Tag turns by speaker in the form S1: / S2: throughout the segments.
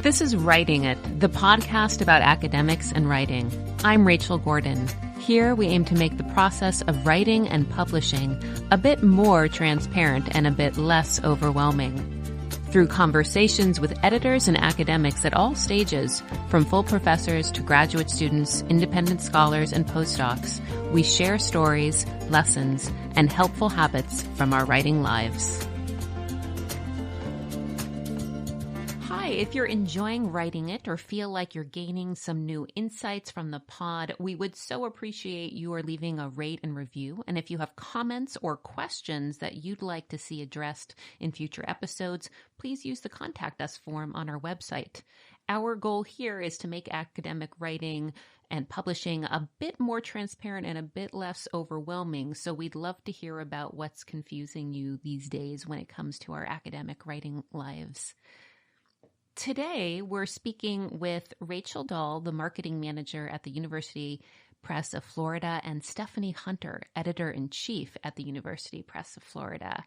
S1: This is Writing It, the podcast about academics and writing. I'm Rachel Gordon. Here we aim to make the process of writing and publishing a bit more transparent and a bit less overwhelming. Through conversations with editors and academics at all stages, from full professors to graduate students, independent scholars, and postdocs, we share stories, lessons, and helpful habits from our writing lives. Hi, if you're enjoying Writing It or feel like you're gaining some new insights from the pod, we would so appreciate you leaving a rate and review. And if you have comments or questions that you'd like to see addressed in future episodes, please use the Contact Us form on our website. Our goal here is to make academic writing and publishing a bit more transparent and a bit less overwhelming. So we'd love to hear about what's confusing you these days when it comes to our academic writing lives. Today, we're speaking with Rachel Dahl, the marketing manager at the University Press of Florida, and Stephanye Hunter, editor-in-chief at the University Press of Florida.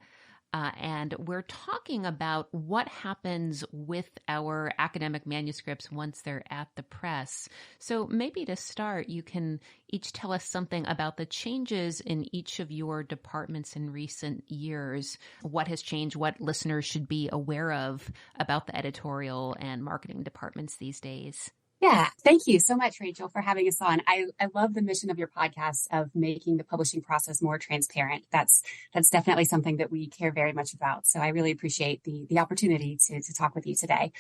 S1: And we're talking about what happens with our academic manuscripts once they're at the press. So maybe to start, you can each tell us something about the changes in each of your departments in recent years. What has changed, what listeners should be aware of about the editorial and marketing departments these days?
S2: Yeah, thank you so much, Rachel, for having us on. I love the mission of your podcast of making the publishing process more transparent. That's definitely something that we care very much about. So I really appreciate the opportunity to talk with you today.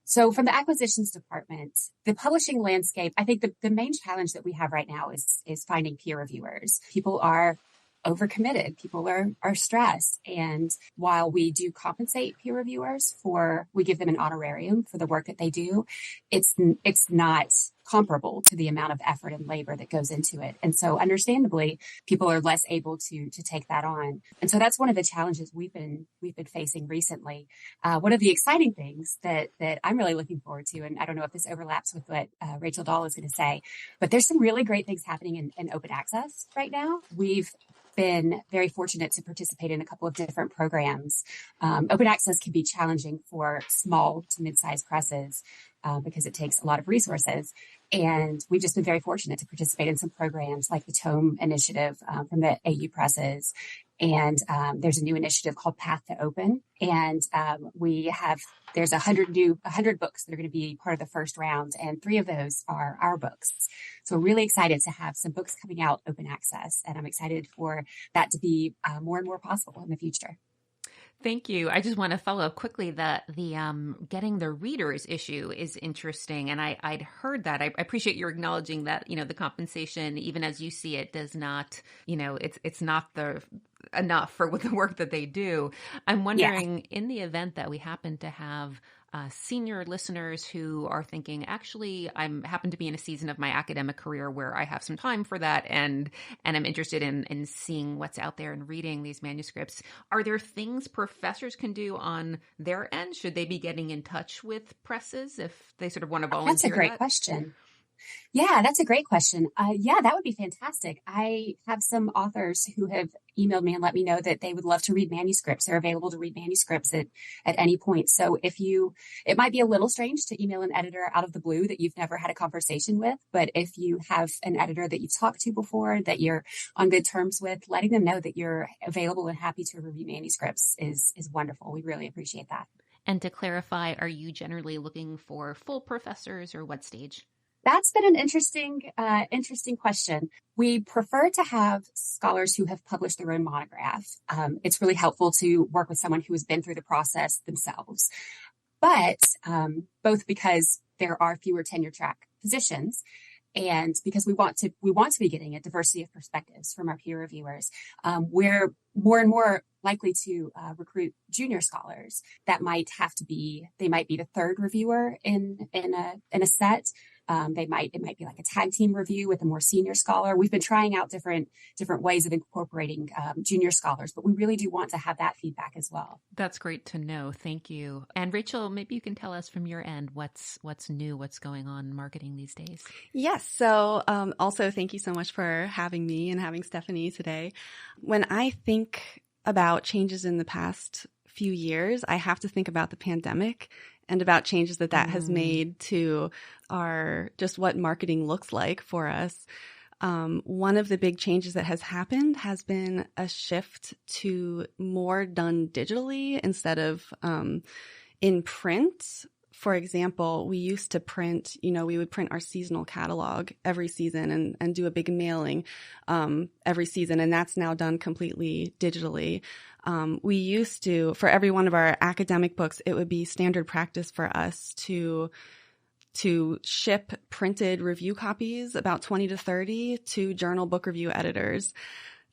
S2: So from the acquisitions department, the publishing landscape, I think the main challenge that we have right now is finding peer reviewers. People are overcommitted. People are stressed. And while we do compensate peer reviewers we give them an honorarium for the work that they do, it's not comparable to the amount of effort and labor that goes into it. And so understandably, people are less able to take that on. And so that's one of the challenges we've been facing recently. One of the exciting things that I'm really looking forward to, and I don't know if this overlaps with what Rachel Dahl is going to say, but there's some really great things happening in open access right now. We've been very fortunate to participate in a couple of different programs. Open access can be challenging for small to mid-sized presses because it takes a lot of resources. And we've just been very fortunate to participate in some programs like the Tome initiative from the AU presses. And there's a new initiative called Path to Open. And there's 100 books that are going to be part of the first round. And 3 of those are our books. So we're really excited to have some books coming out open access. And I'm excited for that to be more and more possible in the future.
S1: Thank you. I just want to follow up quickly that the getting the readers issue is interesting. And I'd heard that. I appreciate your acknowledging that, the compensation, even as you see it, does not, it's not enough for the work that they do. I'm wondering, in the event that we happen to have senior listeners who are thinking, actually, I happen to be in a season of my academic career where I have some time for that and I'm interested in seeing what's out there and reading these manuscripts. Are there things professors can do on their end? Should they be getting in touch with presses if they sort of want to volunteer?
S2: That's a great question. Yeah, that's a great question. That would be fantastic. I have some authors who have emailed me and let me know that they would love to read manuscripts. They're available to read manuscripts at any point. So it might be a little strange to email an editor out of the blue that you've never had a conversation with, but if you have an editor that you've talked to before, that you're on good terms with, letting them know that you're available and happy to review manuscripts is wonderful. We really appreciate that.
S1: And to clarify, are you generally looking for full professors or what stage?
S2: That's been an interesting question. We prefer to have scholars who have published their own monograph. It's really helpful to work with someone who has been through the process themselves. But both because there are fewer tenure track positions and because we want to be getting a diversity of perspectives from our peer reviewers, we're more and more likely to recruit junior scholars that might be the third reviewer in a set. It might be like a tag team review with a more senior scholar. We've been trying out different ways of incorporating junior scholars, but we really do want to have that feedback as well.
S1: That's great to know. Thank you. And Rachel, maybe you can tell us from your end what's new, what's going on in marketing these days.
S3: Yes. So also thank you so much for having me and having Stephanie today. When I think about changes in the past few years, I have to think about the pandemic and about changes that has made to our just what marketing looks like for us. One of the big changes that has happened has been a shift to more done digitally instead of in print. For example, we used to print, we would print our seasonal catalog every season and do a big mailing every season, and that's now done completely digitally. We used to, for every one of our academic books, it would be standard practice for us to ship printed review copies, about 20 to 30, to journal book review editors,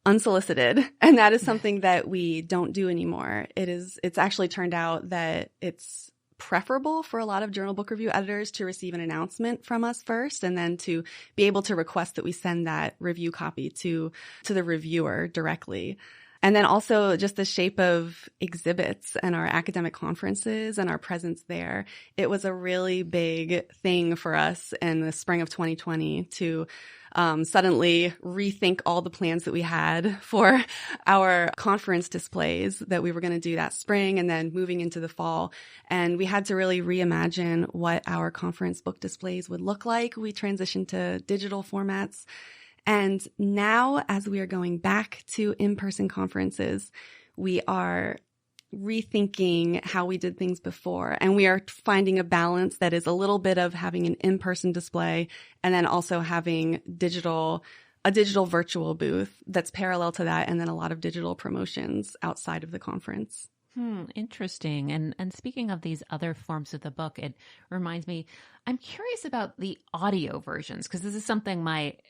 S3: unsolicited. And that is something that we don't do anymore. It's actually turned out that it's preferable for a lot of journal book review editors to receive an announcement from us first, and then to be able to request that we send that review copy to the reviewer directly. And then also just the shape of exhibits and our academic conferences and our presence there. It was a really big thing for us in the spring of 2020 to suddenly rethink all the plans that we had for our conference displays that we were going to do that spring and then moving into the fall. And we had to really reimagine what our conference book displays would look like. We transitioned to digital formats. And now, as we are going back to in-person conferences, we are rethinking how we did things before. And we are finding a balance that is a little bit of having an in-person display and then also having a digital virtual booth that's parallel to that, and then a lot of digital promotions outside of the conference.
S1: Interesting. And speaking of these other forms of the book, it reminds me, I'm curious about the audio versions, because this is something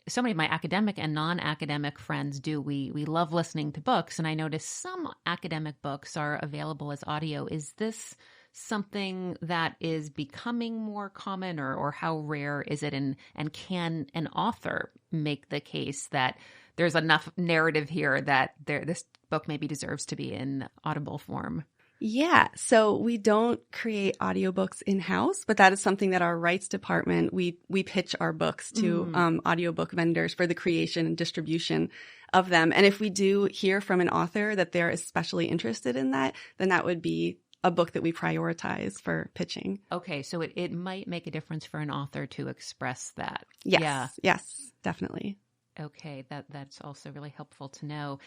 S1: so many of my academic and non-academic friends do. We love listening to books, and I notice some academic books are available as audio. Is this something that is becoming more common, or how rare is it? And can an author make the case that there's enough narrative here that this book maybe deserves to be in audible form?
S3: Yeah. So we don't create audiobooks in-house, but that is something that our rights department, we pitch our books to audiobook vendors for the creation and distribution of them. And if we do hear from an author that they're especially interested in that, then that would be a book that we prioritize for pitching.
S1: Okay. So it might make a difference for an author to express that.
S3: Yes.
S1: Yeah.
S3: Yes, definitely.
S1: Okay, that's also really helpful to know.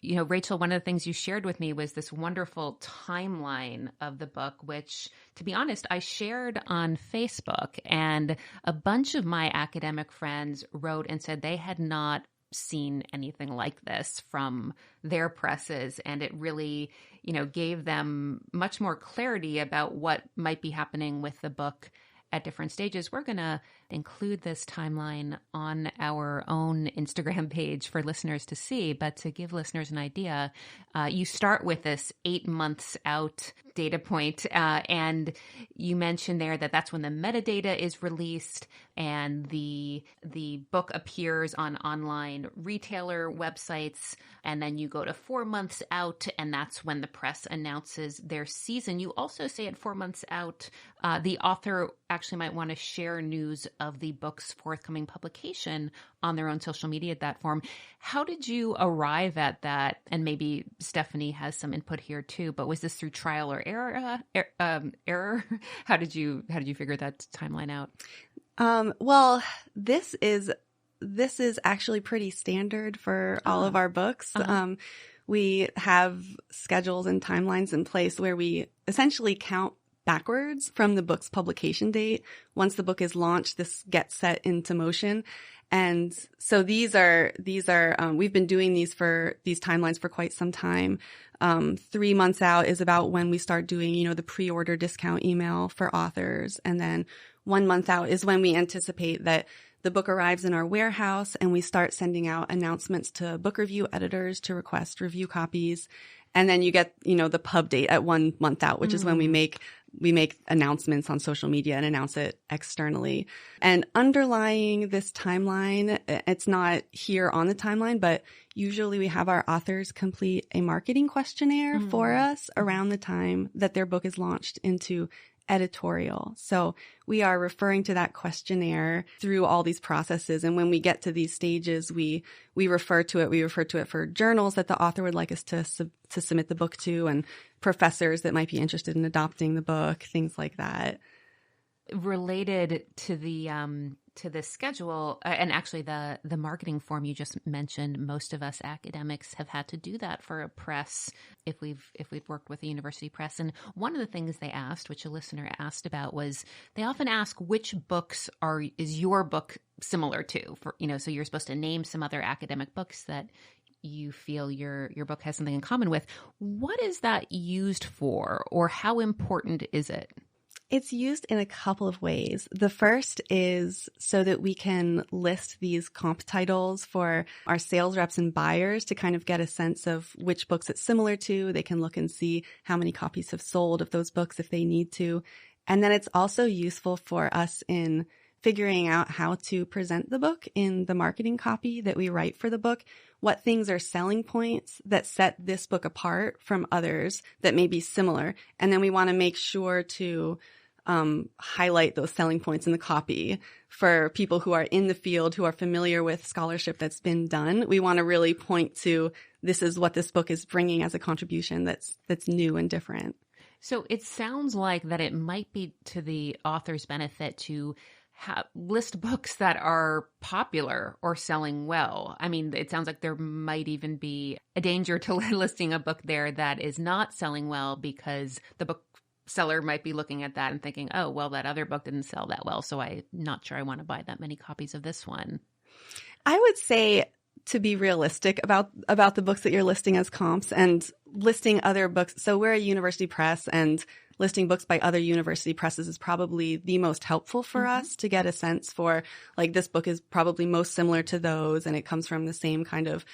S1: Rachel, one of the things you shared with me was this wonderful timeline of the book, which, to be honest, I shared on Facebook, and a bunch of my academic friends wrote and said they had not seen anything like this from their presses, and it really, gave them much more clarity about what might be happening with the book at different stages. We're going to include this timeline on our own Instagram page for listeners to see, but to give listeners an idea, you start with this 8 months out data point, and you mentioned there that that's when the metadata is released and the book appears on online retailer websites, and then you go to 4 months out, and that's when the press announces their season. You also say at 4 months out, the author actually might want to share news of the book's forthcoming publication on their own social media platform. How did you arrive at that? And maybe Stephanye has some input here too, but was this through trial or error? How did you figure that timeline out?
S3: Well, this is actually pretty standard for all of our books. We have schedules and timelines in place where we essentially count backwards from the book's publication date. Once the book is launched, this gets set into motion. And so these are we've been doing these timelines for quite some time. 3 months out is about when we start doing, the pre-order discount email for authors. And then 1 month out is when we anticipate that the book arrives in our warehouse, and we start sending out announcements to book review editors to request review copies. And then you get, the pub date at 1 month out, which is when we make announcements on social media and announce it externally. And underlying this timeline, it's not here on the timeline, but usually we have our authors complete a marketing questionnaire for us around the time that their book is launched into editorial. So we are referring to that questionnaire through all these processes. And when we get to these stages, we refer to it. We refer to it for journals that the author would like us to submit the book to, and professors that might be interested in adopting the book, things like that.
S1: Related to the schedule, and actually the marketing form you just mentioned, most of us academics have had to do that for a press if we've worked with a university press. And one of the things they asked, which a listener asked about, was they often ask which books is your book similar to, so you're supposed to name some other academic books that you feel your book has something in common with. What is that used for, or how important is it?
S3: It's used in a couple of ways. The first is so that we can list these comp titles for our sales reps and buyers to kind of get a sense of which books it's similar to. They can look and see how many copies have sold of those books if they need to. And then it's also useful for us in figuring out how to present the book in the marketing copy that we write for the book. What things are selling points that set this book apart from others that may be similar. And then we want to make sure to highlight those selling points in the copy for people who are in the field, who are familiar with scholarship that's been done. We want to really point to, this is what this book is bringing as a contribution that's new and different.
S1: So it sounds like that it might be to the author's benefit to list books that are popular or selling well. I mean, it sounds like there might even be a danger to listing a book there that is not selling well, because the book seller might be looking at that and thinking, oh, well, that other book didn't sell that well, so I'm not sure I want to buy that many copies of this one.
S3: I would say to be realistic about the books that you're listing as comps and listing other books. So we're a university press, and listing books by other university presses is probably the most helpful for us to get a sense for, like, this book is probably most similar to those, and it comes from the same kind of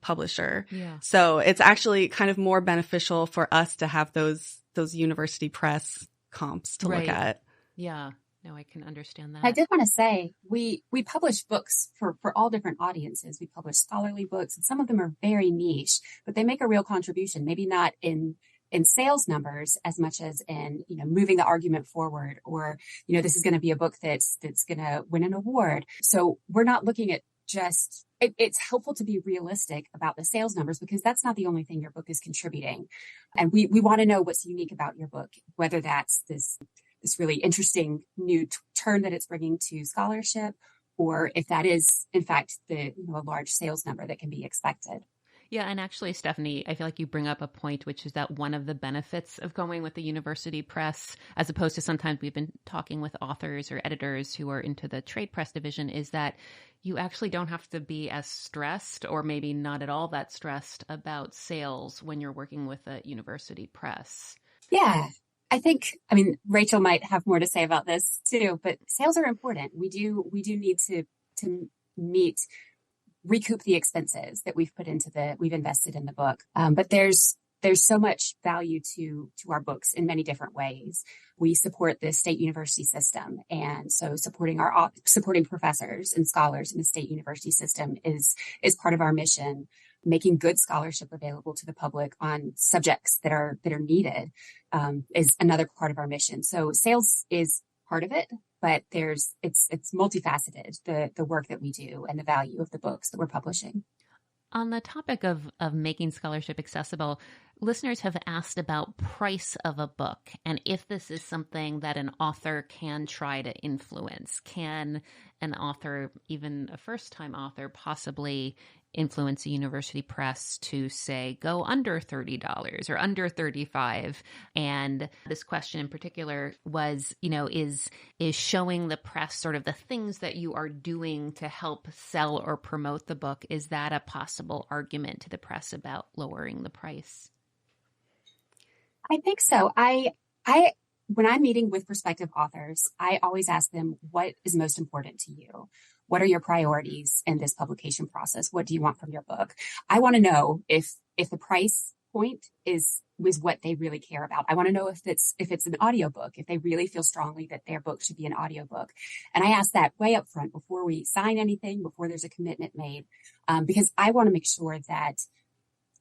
S3: publisher. Yeah. So it's actually kind of more beneficial for us to have those university press comps to look at.
S1: Yeah. No, I can understand that.
S2: I did want to say we publish books for all different audiences. We publish scholarly books, and some of them are very niche, but they make a real contribution, maybe not in sales numbers as much as in, moving the argument forward, or, this is going to be a book that's going to win an award. So we're not looking at just, it's helpful to be realistic about the sales numbers, because that's not the only thing your book is contributing. And we want to know what's unique about your book, whether that's this really interesting new turn that it's bringing to scholarship, or if that is, in fact, a large sales number that can be expected.
S1: Yeah, and actually, Stephanie, I feel like you bring up a point, which is that one of the benefits of going with the university press, as opposed to sometimes we've been talking with authors or editors who are into the trade press division, is that you actually don't have to be as stressed, or maybe not at all that stressed, about sales when you're working with a university press.
S2: Yeah. Rachel might have more to say about this too, but sales are important. We do need to recoup the expenses that we've invested in the book. But there's so much value to our books in many different ways. We support the state university system, and so supporting professors and scholars in the state university system is part of our mission. Making good scholarship available to the public on subjects that are needed is another part of our mission. So sales is part of it, but it's multifaceted, the work that we do and the value of the books that we're publishing.
S1: On the topic of making scholarship accessible, listeners have asked about price of a book, and if this is something that an author can try to influence. Can an author, even a first-time author, possibly influence a university press to say, go under $30 or under $35? And this question in particular was, is showing the press sort of the things that you are doing to help sell or promote the book. Is that a possible argument to the press about lowering the price?
S2: I think so. When I'm meeting with prospective authors, I always ask them, what is most important to you? What are your priorities in this publication process? What do you want from your book? I want to know if the price point is what they really care about. I want to know if it's an audiobook, if they really feel strongly that their book should be an audiobook. And I ask that way up front before we sign anything, before there's a commitment made, because I want to make sure that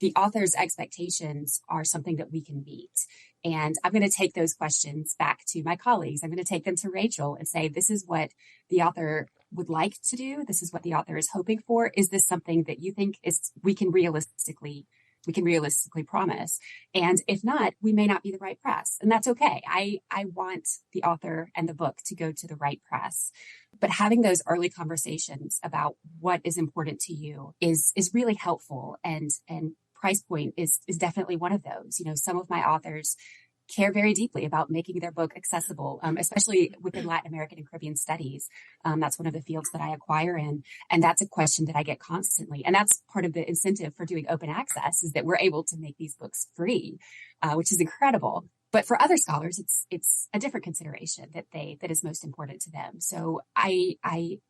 S2: the author's expectations are something that we can meet. And I'm going to take those questions back to my colleagues. I'm going to take them to Rachel and say, this is what the author would like to do. This is what the author is hoping for. Is this something that you think we can realistically realistically promise. And if not, we may not be the right press. And that's okay. I want the author and the book to go to the right press. But having those early conversations about what is important to you is really helpful. And price point is definitely one of those. Some of my authors care very deeply about making their book accessible, especially within Latin American and Caribbean studies. That's one of the fields that I acquire in. And that's a question that I get constantly. And that's part of the incentive for doing open access, is that we're able to make these books free, which is incredible. But for other scholars, it's a different consideration that is most important to them. So I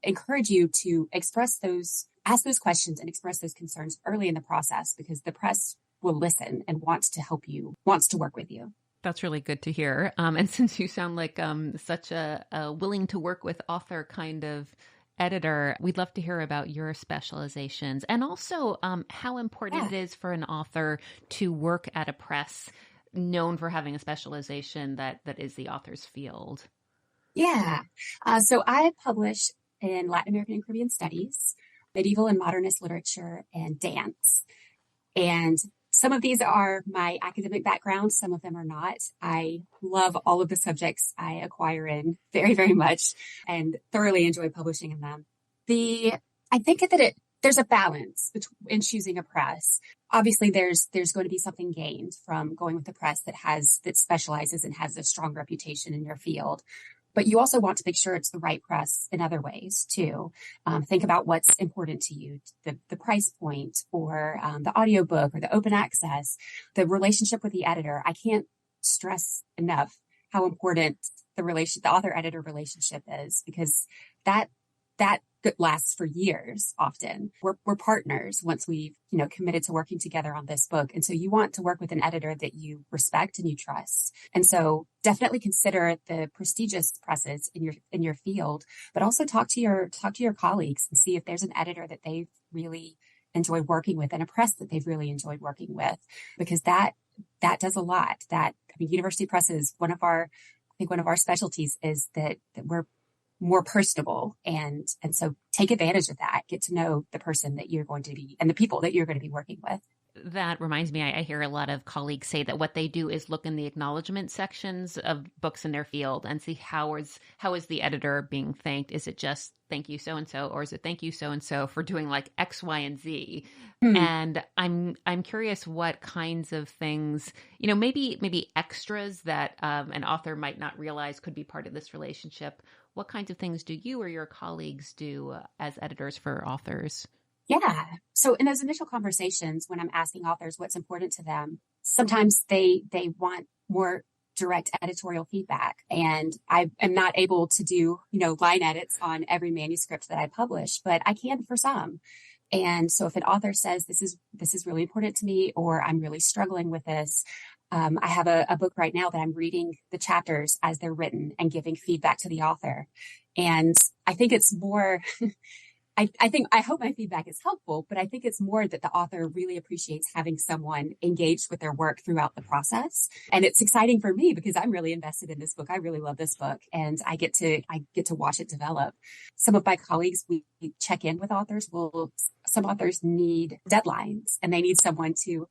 S2: encourage you to ask those questions and express those concerns early in the process, because the press will listen and wants to work with you.
S1: That's really good to hear. And since you sound like such a willing to work with author kind of editor, we'd love to hear about your specializations, and also how important it is for an author to work at a press known for having a specialization that is the author's field.
S2: Yeah. So I publish in Latin American and Caribbean studies, medieval and modernist literature, and dance. And some of these are my academic background. Some of them are not. I love all of the subjects I acquire in very, very much, and thoroughly enjoy publishing in them. I think that there's a balance in choosing a press. Obviously, there's going to be something gained from going with a press that specializes and has a strong reputation in your field. But you also want to make sure it's the right press in other ways too. Think about what's important to you, the price point, or the audiobook, or the open access, the relationship with the editor. I can't stress enough how important the author-editor relationship is, because that lasts for years. Often we're partners once we've committed to working together on this book, and so you want to work with an editor that you respect and you trust. And so definitely consider the prestigious presses in your field, but also talk to your colleagues and see if there's an editor that they've really enjoyed working with, and a press that they've really enjoyed working with, because that does a lot. University presses, one of our specialties is that we're more personable. And so take advantage of that. Get to know the person that you're going to be and the people that you're going to be working with.
S1: That reminds me, I hear a lot of colleagues say that what they do is look in the acknowledgement sections of books in their field and see how is the editor being thanked. Is it just thank you so-and-so, or is it thank you so-and-so for doing like X, Y, and Z? And I'm curious what kinds of things, maybe extras that an author might not realize could be part of this relationship. What kinds of things do you or your colleagues do as editors for authors?
S2: Yeah. So in those initial conversations, when I'm asking authors what's important to them, sometimes they want more direct editorial feedback. And I am not able to do, line edits on every manuscript that I publish, but I can for some. And so if an author says, this is really important to me, or I'm really struggling with this, I have a book right now that I'm reading the chapters as they're written and giving feedback to the author. And I think it's more, I hope my feedback is helpful, but I think it's more that the author really appreciates having someone engaged with their work throughout the process. And it's exciting for me because I'm really invested in this book. I really love this book, and I get to watch it develop. Some of my colleagues, we check in with authors. Some authors need deadlines, and they need someone to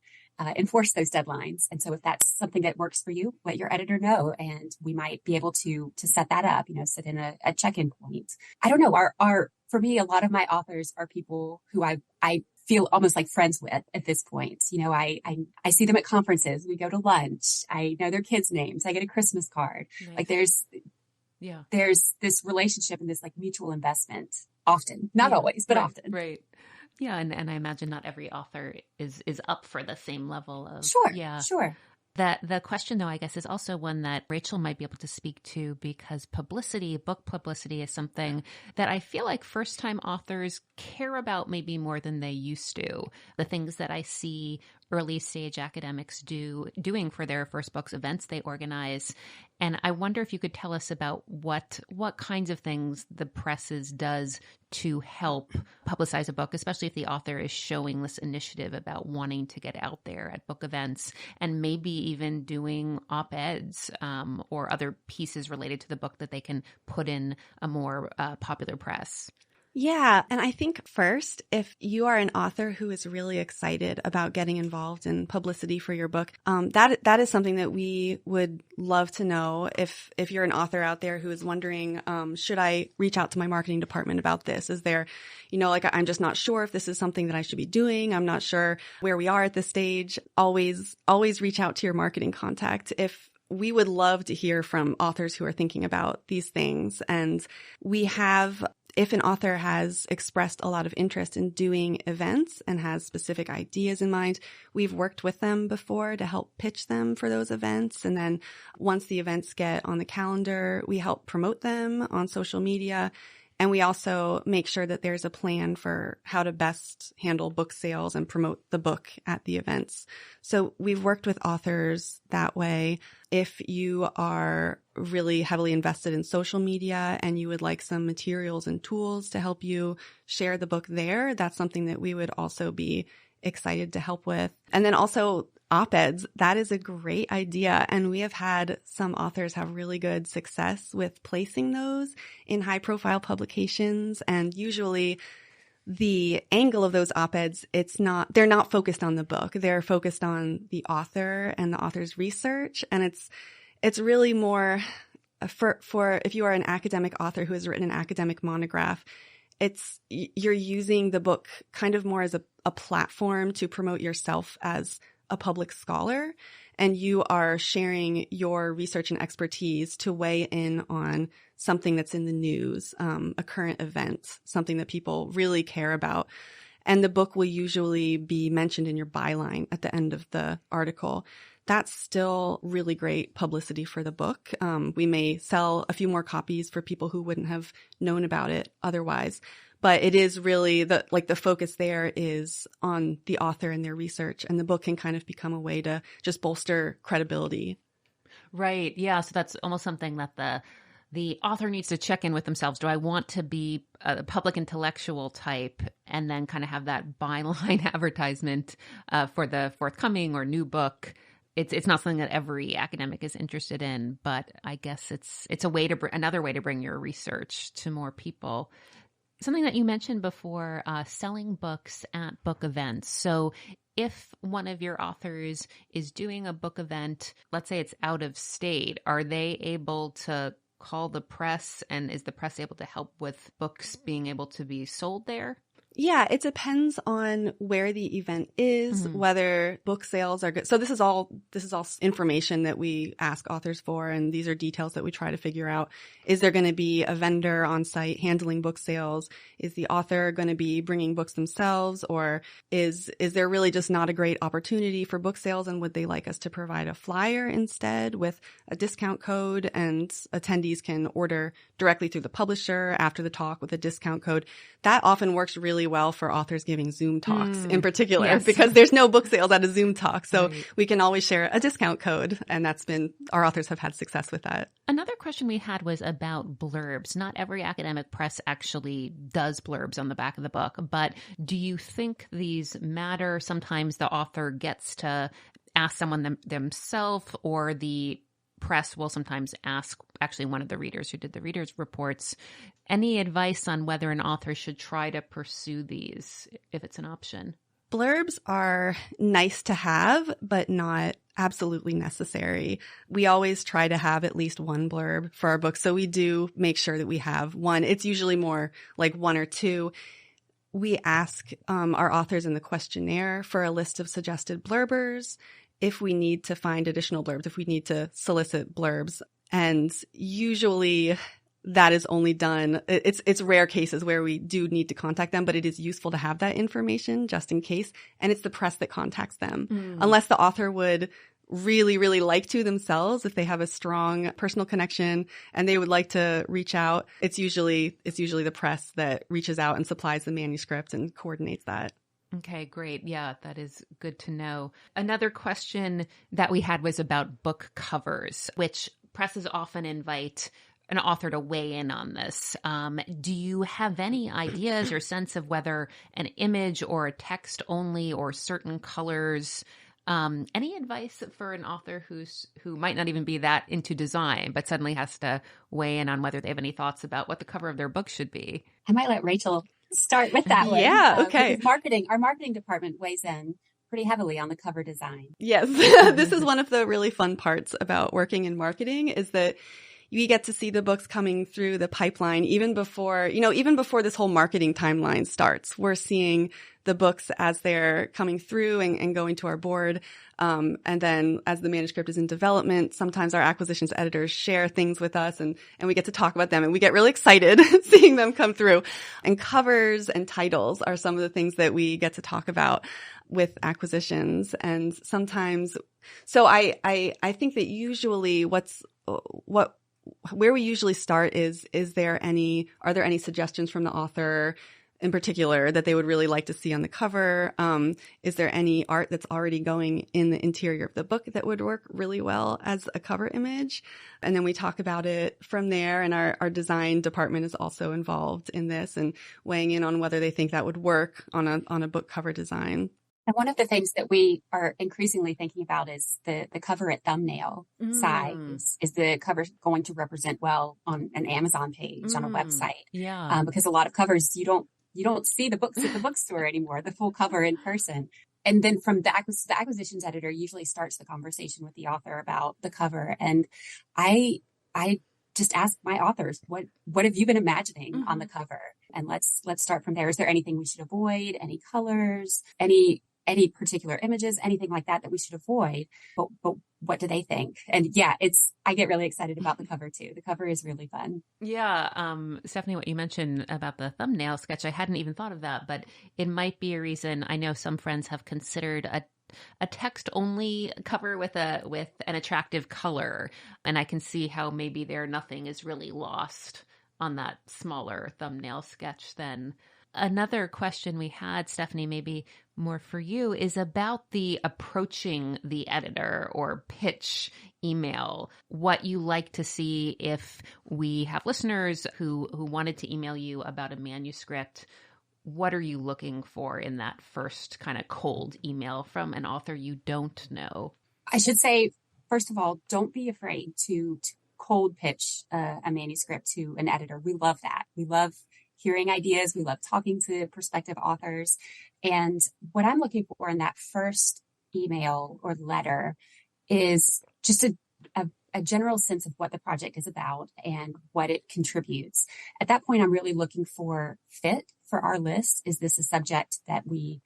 S2: enforce those deadlines. And so if that's something that works for you, let your editor know, and we might be able to set that up, set in a check-in point. I don't know. For me, a lot of my authors are people who I feel almost like friends with at this point. I see them at conferences. We go to lunch. I know their kids' names. I get a Christmas card. Nice. Like there's this relationship and this like mutual investment often, not always, but often.
S1: Right. Yeah. And I imagine not every author is up for the same level of.
S2: Sure.
S1: Yeah.
S2: Sure.
S1: The question, though, I guess, is also one that Rachel might be able to speak to, because book publicity is something that I feel like first-time authors care about maybe more than they used to. The things that I see early-stage academics doing for their first books, events they organize. And I wonder if you could tell us about what kinds of things the presses does to help publicize a book, especially if the author is showing this initiative about wanting to get out there at book events, and maybe even doing op-eds or other pieces related to the book that they can put in a more popular press.
S3: Yeah. And I think first, if you are an author who is really excited about getting involved in publicity for your book, that is something that we would love to know. If you're an author out there who is wondering, should I reach out to my marketing department about this? Is there, I'm just not sure if this is something that I should be doing. I'm not sure where we are at this stage. Always reach out to your marketing contact. We would love to hear from authors who are thinking about these things. And if an author has expressed a lot of interest in doing events and has specific ideas in mind, we've worked with them before to help pitch them for those events. And then once the events get on the calendar, we help promote them on social media. And we also make sure that there's a plan for how to best handle book sales and promote the book at the events. So we've worked with authors that way. If you are really heavily invested in social media and you would like some materials and tools to help you share the book there, that's something that we would also be excited to help with. And then also op-eds, that is a great idea. And we have had some authors have really good success with placing those in high-profile publications. And usually the angle of those op-eds, they're not focused on the book. They're focused on the author and the author's research. And it's really more for if you are an academic author who has written an academic monograph, you're using the book kind of more as a platform to promote yourself as a public scholar, and you are sharing your research and expertise to weigh in on something that's in the news, a current event, something that people really care about. And the book will usually be mentioned in your byline at the end of the article. That's still really great publicity for the book. We may sell a few more copies for people who wouldn't have known about it otherwise. But it is really the focus there is on the author and their research, and the book can kind of become a way to just bolster credibility.
S1: Right. Yeah. So that's almost something that the author needs to check in with themselves. Do I want to be a public intellectual type and then kind of have that byline advertisement for the forthcoming or new book? It's not something that every academic is interested in, but I guess it's a way to another way to bring your research to more people. Something that you mentioned before, selling books at book events. So if one of your authors is doing a book event, let's say it's out of state, are they able to call the press, and is the press able to help with books being able to be sold there?
S3: Yeah, it depends on where the event is, whether book sales are good. So this is all information that we ask authors for, and these are details that we try to figure out. Is there going to be a vendor on site handling book sales? Is the author going to be bringing books themselves, or is there really just not a great opportunity for book sales, and would they like us to provide a flyer instead with a discount code, and attendees can order directly through the publisher after the talk with a discount code? That often works really well for authors giving Zoom talks in particular, yes, because there's no book sales at a Zoom talk. So we can always share a discount code, and our authors have had success with that.
S1: Another question we had was about blurbs. Not every academic press actually does blurbs on the back of the book, but do you think these matter? Sometimes the author gets to ask someone themselves, or the press will sometimes ask actually one of the readers who did the readers' reports. Any advice on whether an author should try to pursue these if it's an option?
S3: Blurbs are nice to have, but not absolutely necessary. We always try to have at least one blurb for our books, so we do make sure that we have one. It's usually more like one or two. We ask our authors in the questionnaire for a list of suggested blurbers if we need to find additional blurbs, if we need to solicit blurbs. And usually that is only done, it's rare cases where we do need to contact them, but it is useful to have that information just in case. And it's the press that contacts them. Unless the author would really, really like to themselves, if they have a strong personal connection and they would like to reach out, it's usually the press that reaches out and supplies the manuscript and coordinates that.
S1: Okay, great. Yeah, that is good to know. Another question that we had was about book covers, which presses often invite an author to weigh in on this. Do you have any ideas or sense of whether an image or a text only or certain colors Any advice for an author who might not even be that into design, but suddenly has to weigh in on whether they have any thoughts about what the cover of their book should be?
S2: I might let Rachel start with that one.
S3: Yeah, okay.
S2: Because our marketing department weighs in pretty heavily on the cover design.
S3: Yes. This is one of the really fun parts about working in marketing, is that we get to see the books coming through the pipeline even before this whole marketing timeline starts. We're seeing the books as they're coming through and going to our board. And then as the manuscript is in development, sometimes our acquisitions editors share things with us and we get to talk about them, and we get really excited seeing them come through. And covers and titles are some of the things that we get to talk about with acquisitions. And sometimes, so I think that usually where we usually start is are there any suggestions from the author in particular that they would really like to see on the cover? Is there any art that's already going in the interior of the book that would work really well as a cover image? And then we talk about it from there. And our design department is also involved in this and weighing in on whether they think that would work on a book cover design.
S2: And one of the things that we are increasingly thinking about is the cover at thumbnail size. Is the cover going to represent well on an Amazon page, on a website?
S1: Yeah.
S2: Because a lot of covers, you don't see the books at the bookstore anymore, the full cover in person. And then from the acquisitions editor usually starts the conversation with the author about the cover. And I just ask my authors, what have you been imagining on the cover? And let's start from there. Is there anything we should avoid? Any colors? Any particular images, anything like that we should avoid, but what do they think? And yeah, I get really excited about the cover too. The cover is really fun.
S1: Yeah. Stephanie, what you mentioned about the thumbnail sketch, I hadn't even thought of that, but it might be a reason. I know some friends have considered a text only cover with an attractive color. And I can see how maybe nothing is really lost on that smaller thumbnail sketch then. Another question we had, Stephanie, maybe more for you, is about the approaching the editor or pitch email. What you like to see if we have listeners who wanted to email you about a manuscript. What are you looking for in that first kind of cold email from an author you don't know?
S2: I should say, first of all, don't be afraid to cold pitch a manuscript to an editor. We love that. We love hearing ideas. We love talking to prospective authors. And what I'm looking for in that first email or letter is just a general sense of what the project is about and what it contributes. At that point, I'm really looking for fit for our list. Is this a subject that we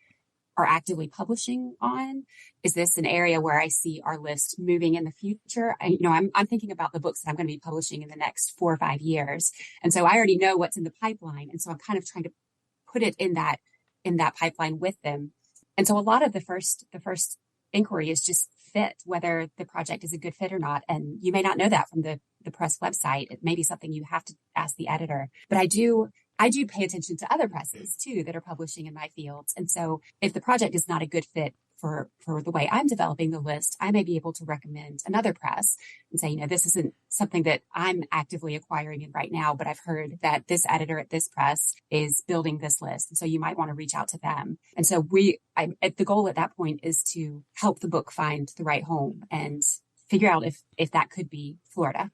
S2: are actively publishing on? Is this an area where I see our list moving in the future? I'm thinking about the books that I'm going to be publishing in the next 4 or 5 years. And so I already know what's in the pipeline. And so I'm kind of trying to put it in that pipeline with them. And so a lot of the first inquiry is just fit, whether the project is a good fit or not. And you may not know that from the press website. It may be something you have to ask the editor. But I do pay attention to other presses too that are publishing in my fields. And so if the project is not a good fit for the way I'm developing the list, I may be able to recommend another press and say, this isn't something that I'm actively acquiring in right now, but I've heard that this editor at this press is building this list. And so you might want to reach out to them. And so the goal at that point is to help the book find the right home and figure out if that could be Florida.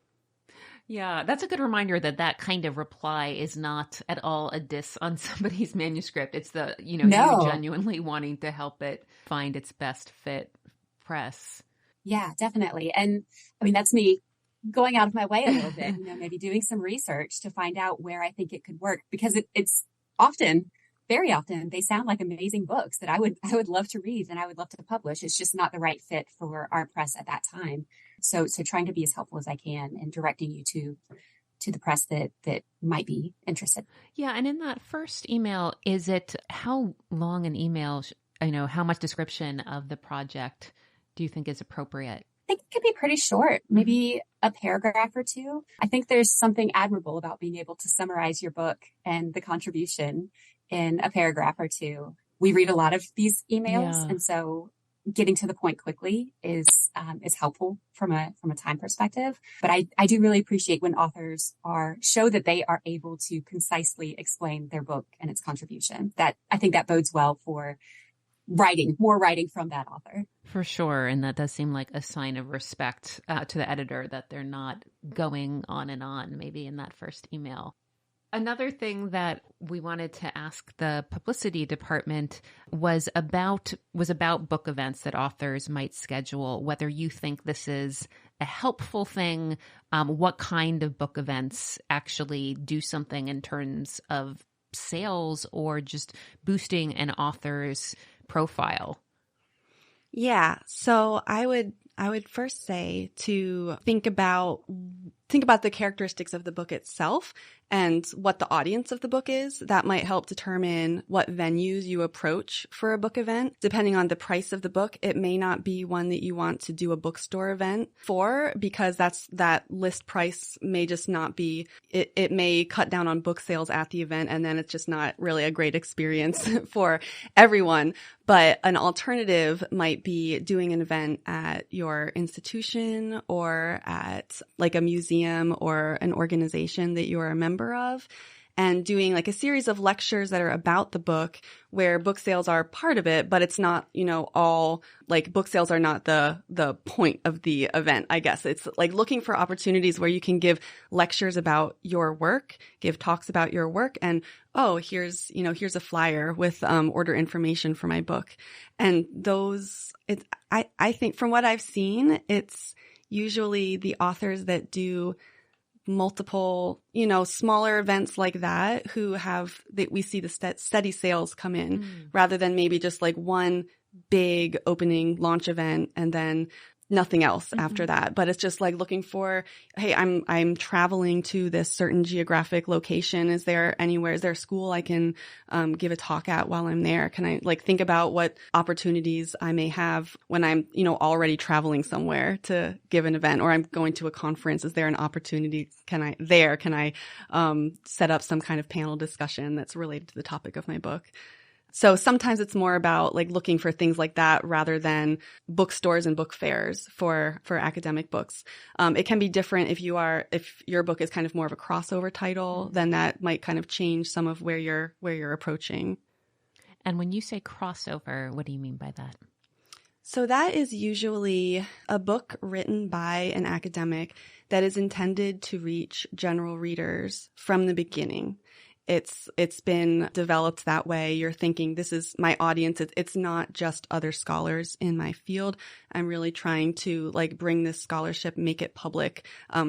S1: Yeah, that's a good reminder that kind of reply is not at all a diss on somebody's manuscript. It's you genuinely wanting to help it find its best fit press.
S2: Yeah, definitely. And I mean, that's me going out of my way a little bit, maybe doing some research to find out where I think it could work, because it's very often they sound like amazing books that I would love to read and I would love to publish. It's just not the right fit for our press at that time. So trying to be as helpful as I can and directing you to the press that might be interested.
S1: Yeah. And in that first email, is it how long an email, how much description of the project do you think is appropriate?
S2: I think it could be pretty short, maybe a paragraph or two. I think there's something admirable about being able to summarize your book and the contribution in a paragraph or two. We read a lot of these emails, and so getting to the point quickly is helpful from a time perspective. But I do really appreciate when authors show that they are able to concisely explain their book and its contribution. That I think that bodes well for more writing from that author.
S1: For sure. And that does seem like a sign of respect to the editor that they're not going on and on, maybe in that first email. Another thing that we wanted to ask the publicity department was about book events that authors might schedule, whether you think this is a helpful thing, what kind of book events actually do something in terms of sales or just boosting an author's profile.
S3: Yeah. So I would first say to think about the characteristics of the book itself and what the audience of the book is. That might help determine what venues you approach for a book event. Depending on the price of the book, it may not be one that you want to do a bookstore event for, because that list price may just not be, it may cut down on book sales at the event, and then it's just not really a great experience for everyone. But an alternative might be doing an event at your institution or at like a museum or an organization that you're a member of, and doing like a series of lectures that are about the book where book sales are part of it, but it's not, all like book sales are not the point of the event, I guess. It's like looking for opportunities where you can give lectures about your work, give talks about your work, and here's a flyer with order information for my book. And I think from what I've seen, it's usually the authors that do multiple, smaller events like that that we see the steady sales come in rather than maybe just like one big opening launch event and then nothing else after that. But it's just like looking for, hey, I'm traveling to this certain geographic location. Is there a school I can give a talk at while I'm there? Can I like think about what opportunities I may have when I'm, already traveling somewhere to give an event, or I'm going to a conference? Is there an opportunity? Can I set up some kind of panel discussion that's related to the topic of my book? So sometimes it's more about like looking for things like that rather than bookstores and book fairs for academic books. It can be different if your book is kind of more of a crossover title, then that might kind of change some of where you're approaching.
S1: And when you say crossover, what do you mean by that?
S3: So that is usually a book written by an academic that is intended to reach general readers from the beginning. It's been developed that way. You're thinking, this is my audience. It's not just other scholars in my field. I'm really trying to like bring this scholarship, make it public,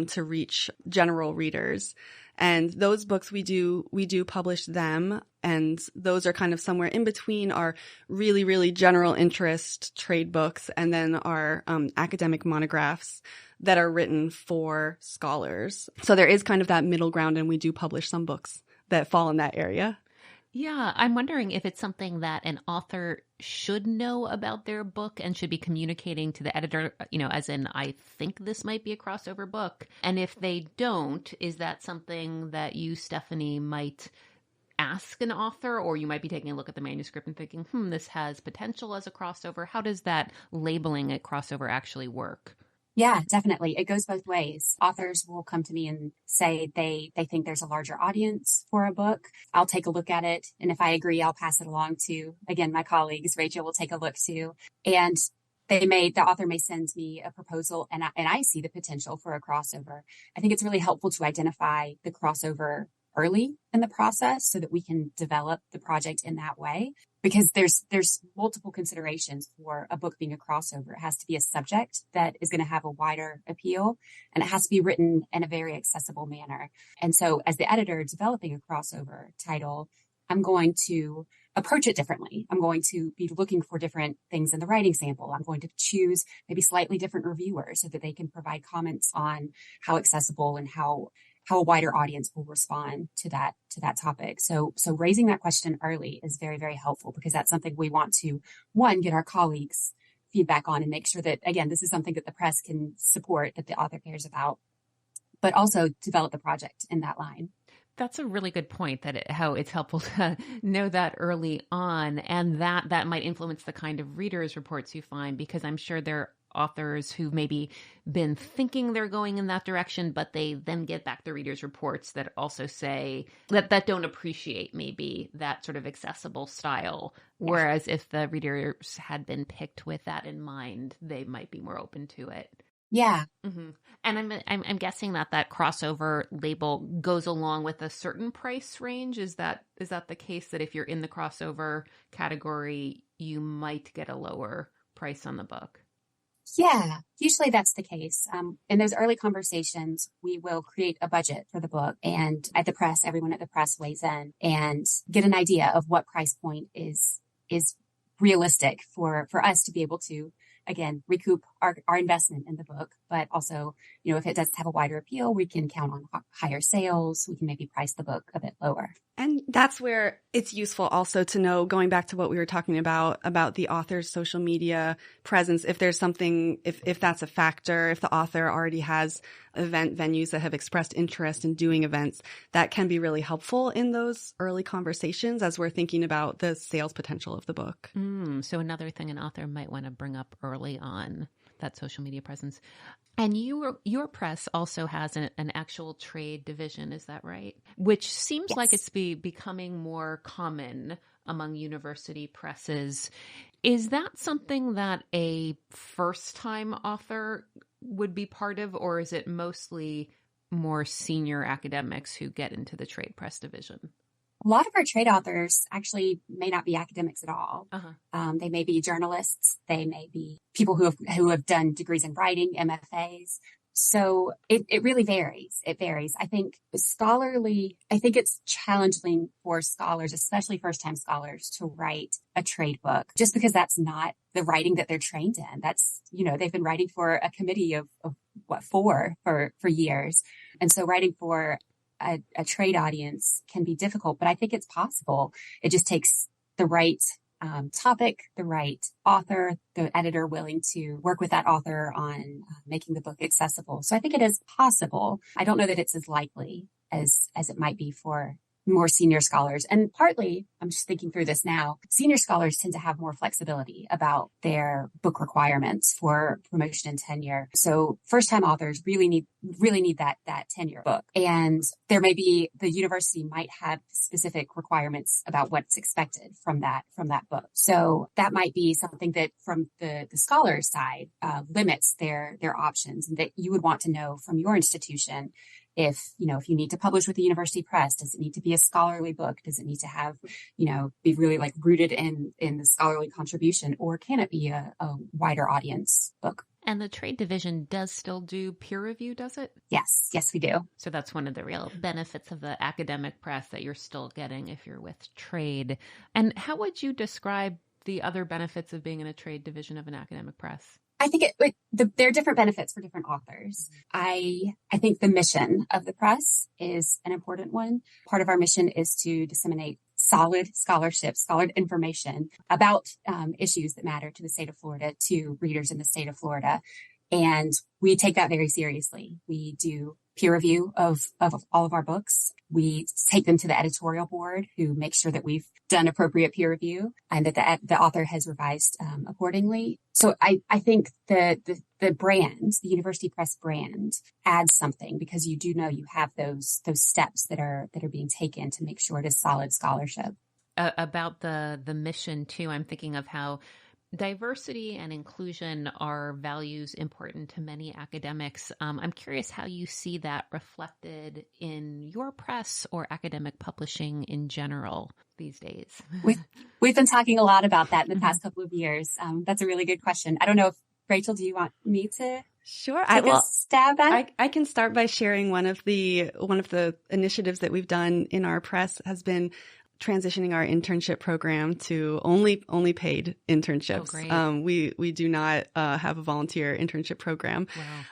S3: to reach general readers. And those books we do publish them. And those are kind of somewhere in between our really, really general interest trade books and then our academic monographs that are written for scholars. So there is kind of that middle ground, and we do publish some books that fall in that area.
S1: Yeah, I'm wondering if it's something that an author should know about their book and should be communicating to the editor, as in, I think this might be a crossover book. And if they don't, is that something that you, Stephanie, might ask an author, or you might be taking a look at the manuscript and thinking, this has potential as a crossover? How does that labeling a crossover actually work?
S2: Yeah, definitely. It goes both ways. Authors will come to me and say they think there's a larger audience for a book. I'll take a look at it. And if I agree, I'll pass it along to, again, my colleagues. Rachel will take a look too. And the author may send me a proposal and I see the potential for a crossover. I think it's really helpful to identify the crossover early in the process so that we can develop the project in that way, because there's multiple considerations for a book being a crossover. It has to be a subject that is going to have a wider appeal, and it has to be written in a very accessible manner. And so as the editor developing a crossover title, I'm going to approach it differently. I'm going to be looking for different things in the writing sample. I'm going to choose maybe slightly different reviewers so that they can provide comments on how accessible and how a wider audience will respond to that topic. So raising that question early is very, very helpful, because that's something we want to, one, get our colleagues feedback on and make sure that, again, this is something that the press can support, that the author cares about, but also develop the project in that line.
S1: That's a really good point, how it's helpful to know that early on, and that might influence the kind of readers reports you find, because I'm sure there authors who've maybe been thinking they're going in that direction, but they then get back the readers' reports that also say that don't appreciate maybe that sort of accessible style. Whereas if the readers had been picked with that in mind, they might be more open to it.
S2: Yeah.
S1: Mm-hmm. And I'm guessing that crossover label goes along with a certain price range. Is that the case, that if you're in the crossover category, you might get a lower price on the book?
S2: Yeah, usually that's the case. In those early conversations, we will create a budget for the book, and at the press, everyone at the press weighs in and get an idea of what price point is realistic for us to be able to, again, recoup our investment in the book. But also, if it does have a wider appeal, we can count on higher sales. We can maybe price the book a bit lower.
S3: And that's where it's useful also to know, going back to what we were talking about the author's social media presence, if there's something, if that's a factor, if the author already has event venues that have expressed interest in doing events, that can be really helpful in those early conversations as we're thinking about the sales potential of the book.
S1: So another thing an author might want to bring up early on, that social media presence. And your press also has an actual trade division, is that right? Which seems like it's becoming more common among university presses. Is that something that a first-time author would be part of, or is it mostly more senior academics who get into the trade press division?
S2: A lot of our trade authors actually may not be academics at all. They may be journalists. They may be people who have done degrees in writing, MFAs. So it really varies. It varies. I think it's challenging for scholars, especially first-time scholars, to write a trade book, just because that's not the writing that they're trained in. That's, they've been writing for a committee of four for years. And so writing for a trade audience can be difficult, but I think it's possible. It just takes the right topic, the right author, the editor willing to work with that author on making the book accessible. So I think it is possible. I don't know that it's as likely as it might be for more senior scholars. And partly, I'm just thinking through this now, senior scholars tend to have more flexibility about their book requirements for promotion and tenure. So first-time authors really need that tenure book. And there may be, the university might have specific requirements about what's expected from that book. So that might be something that from the scholar's side limits their options, and that you would want to know from your institution. If you need to publish with the university press, does it need to be a scholarly book? Does it need to have, be really like rooted in the scholarly contribution, or can it be a wider audience book?
S1: And the trade division does still do peer review, does it?
S2: Yes, we do.
S1: So that's one of the real benefits of the academic press that you're still getting if you're with trade. And how would you describe the other benefits of being in a trade division of an academic press?
S2: I think there are different benefits for different authors. I think the mission of the press is an important one. Part of our mission is to disseminate solid scholarship, solid information about issues that matter to the state of Florida, to readers in the state of Florida. And we take that very seriously. We do peer review of all of our books. We take them to the editorial board, who makes sure that we've done appropriate peer review and that the author has revised accordingly. So I think the brand, the University Press brand, adds something, because you do know you have those steps that are being taken to make sure it is solid scholarship.
S1: About the mission too, I'm thinking of how diversity and inclusion are values important to many academics. I'm curious how you see that reflected in your press or academic publishing in general these days.
S2: We've been talking a lot about that in the past couple of years. That's a really good question. I don't know if, Rachel, do you want me to?
S3: Sure.
S2: Take a stab at it?
S3: I can start by sharing one of the initiatives that we've done in our press has been transitioning our internship program to only paid internships.
S1: Oh, great.
S3: We do not have a volunteer internship program,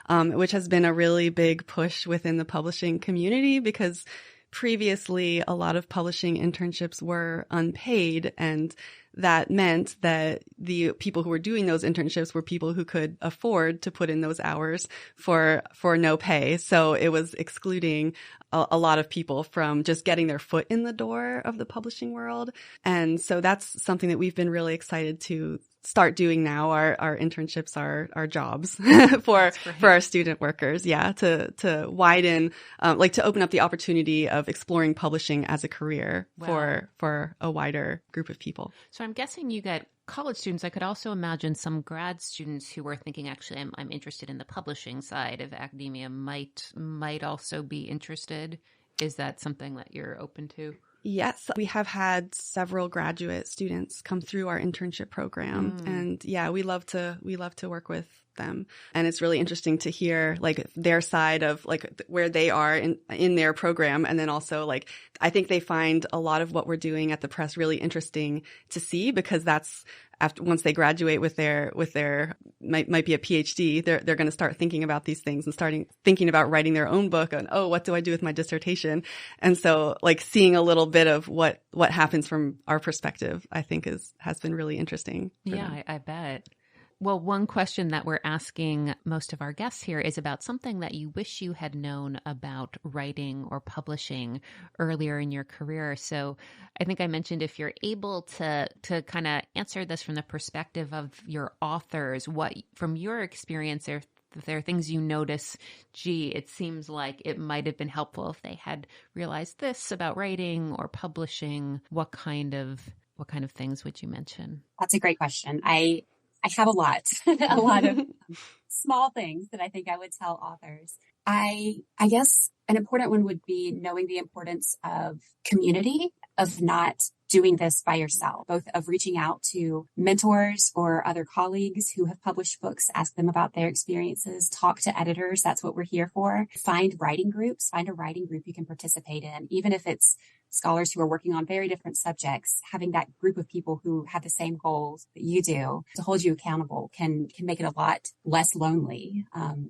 S1: wow.
S3: Which has been a really big push within the publishing community, because previously a lot of publishing internships were unpaid, and that meant that the people who were doing those internships were people who could afford to put in those hours for no pay. So it was excluding a lot of people from just getting their foot in the door of the publishing world. And so that's something that we've been really excited to start doing now. Our internships are jobs for our student workers. Yeah. To widen, to open up the opportunity of exploring publishing as a career for a wider group of people.
S1: So I'm guessing you get college students. I could also imagine some grad students who are thinking, actually, I'm interested in the publishing side of academia might also be interested. Is that something that you're open to?
S3: Yes, we have had several graduate students come through our internship program, and yeah, we love to work with them. And it's really interesting to hear like their side of like where they are in their program, and then also like I think they find a lot of what we're doing at the press really interesting to see, because that's once they graduate with their might be a PhD, they're going to start thinking about these things and thinking about writing their own book and, oh, what do I do with my dissertation? And so like seeing a little bit of what happens from our perspective, I think has been really interesting.
S1: Yeah, I bet. Well, one question that we're asking most of our guests here is about something that you wish you had known about writing or publishing earlier in your career. So I think I mentioned if you're able to kind of answer this from the perspective of your authors, what from your experience if there are things you notice, gee, it seems like it might have been helpful if they had realized this about writing or publishing. What kind of things would you mention?
S2: That's a great question. I have a lot of small things that I think I would tell authors. I guess an important one would be knowing the importance of community, of not doing this by yourself, both of reaching out to mentors or other colleagues who have published books, ask them about their experiences, talk to editors. That's what we're here for. Find writing groups, find a writing group you can participate in, even if it's scholars who are working on very different subjects. Having that group of people who have the same goals that you do to hold you accountable can make it a lot less lonely.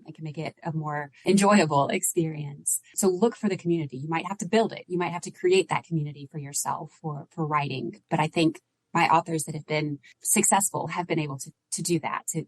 S2: It can make it a more enjoyable experience. So look for the community. You might have to build it. You might have to create that community for yourself for writing. But I think my authors that have been successful have been able to do that, to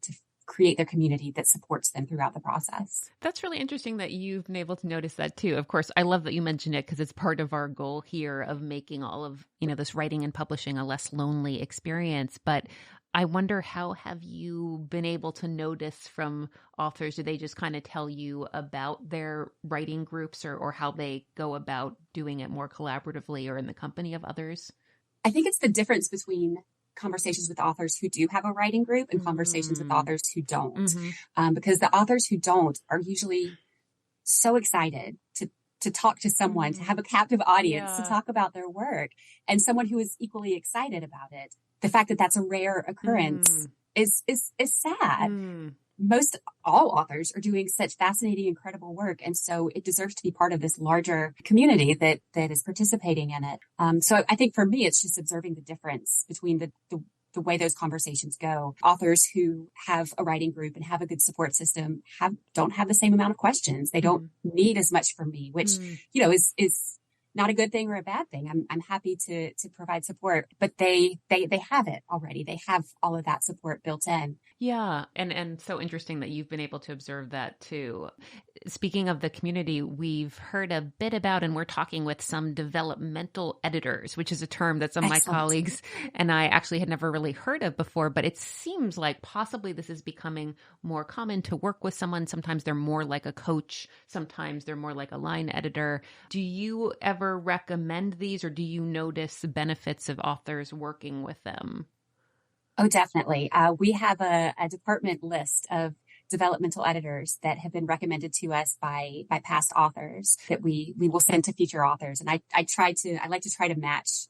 S2: create their community that supports them throughout the process.
S1: That's really interesting that you've been able to notice that too. Of course, I love that you mentioned it because it's part of our goal here of making all of, this writing and publishing a less lonely experience. But I wonder, how have you been able to notice from authors? Do they just kind of tell you about their writing groups or how they go about doing it more collaboratively or in the company of others?
S2: I think it's the difference between conversations with authors who do have a writing group and conversations with authors who don't. Because the authors who don't are usually so excited to talk to someone, to have a captive audience, to talk about their work, and someone who is equally excited about it. The fact that that's a rare occurrence is sad. Most all authors are doing such fascinating, incredible work. And so it deserves to be part of this larger community that is participating in it. So I think for me, it's just observing the difference between the way those conversations go. Authors who have a writing group and have a good support system don't have the same amount of questions. They don't need as much from me, which, is not a good thing or a bad thing. I'm happy to provide support, but they have it already. They have all of that support built in.
S1: Yeah. And so interesting that you've been able to observe that too. Speaking of the community, we've heard a bit about, and we're talking with some developmental editors, which is a term that some of my colleagues and I actually had never really heard of before, but it seems like possibly this is becoming more common to work with someone. Sometimes they're more like a coach. Sometimes they're more like a line editor. Do you ever recommend these, or do you notice the benefits of authors working with them?
S2: Oh, definitely. We have a department list of developmental editors that have been recommended to us by past authors that we will send to future authors. And I like to try to match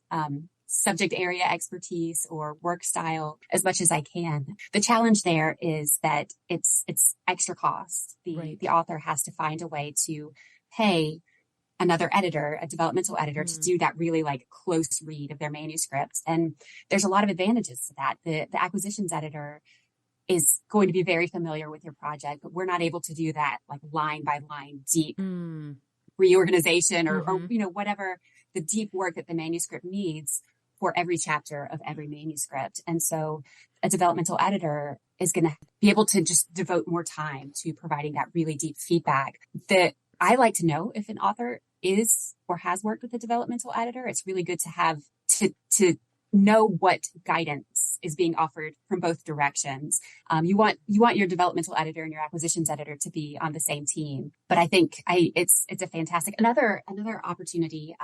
S2: subject area expertise or work style as much as I can. The challenge there is that it's extra cost. The author has to find a way to pay another editor, a developmental editor, to do that really like close read of their manuscripts. And there's a lot of advantages to that. The acquisitions editor is going to be very familiar with your project, but we're not able to do that like line by line deep reorganization or whatever the deep work that the manuscript needs for every chapter of every manuscript. And so a developmental editor is going to be able to just devote more time to providing that really deep feedback that I like to know if an author is or has worked with a developmental editor. It's really good to have to know what guidance is being offered from both directions. You want your developmental editor and your acquisitions editor to be on the same team. But I think it's a fantastic. Another opportunity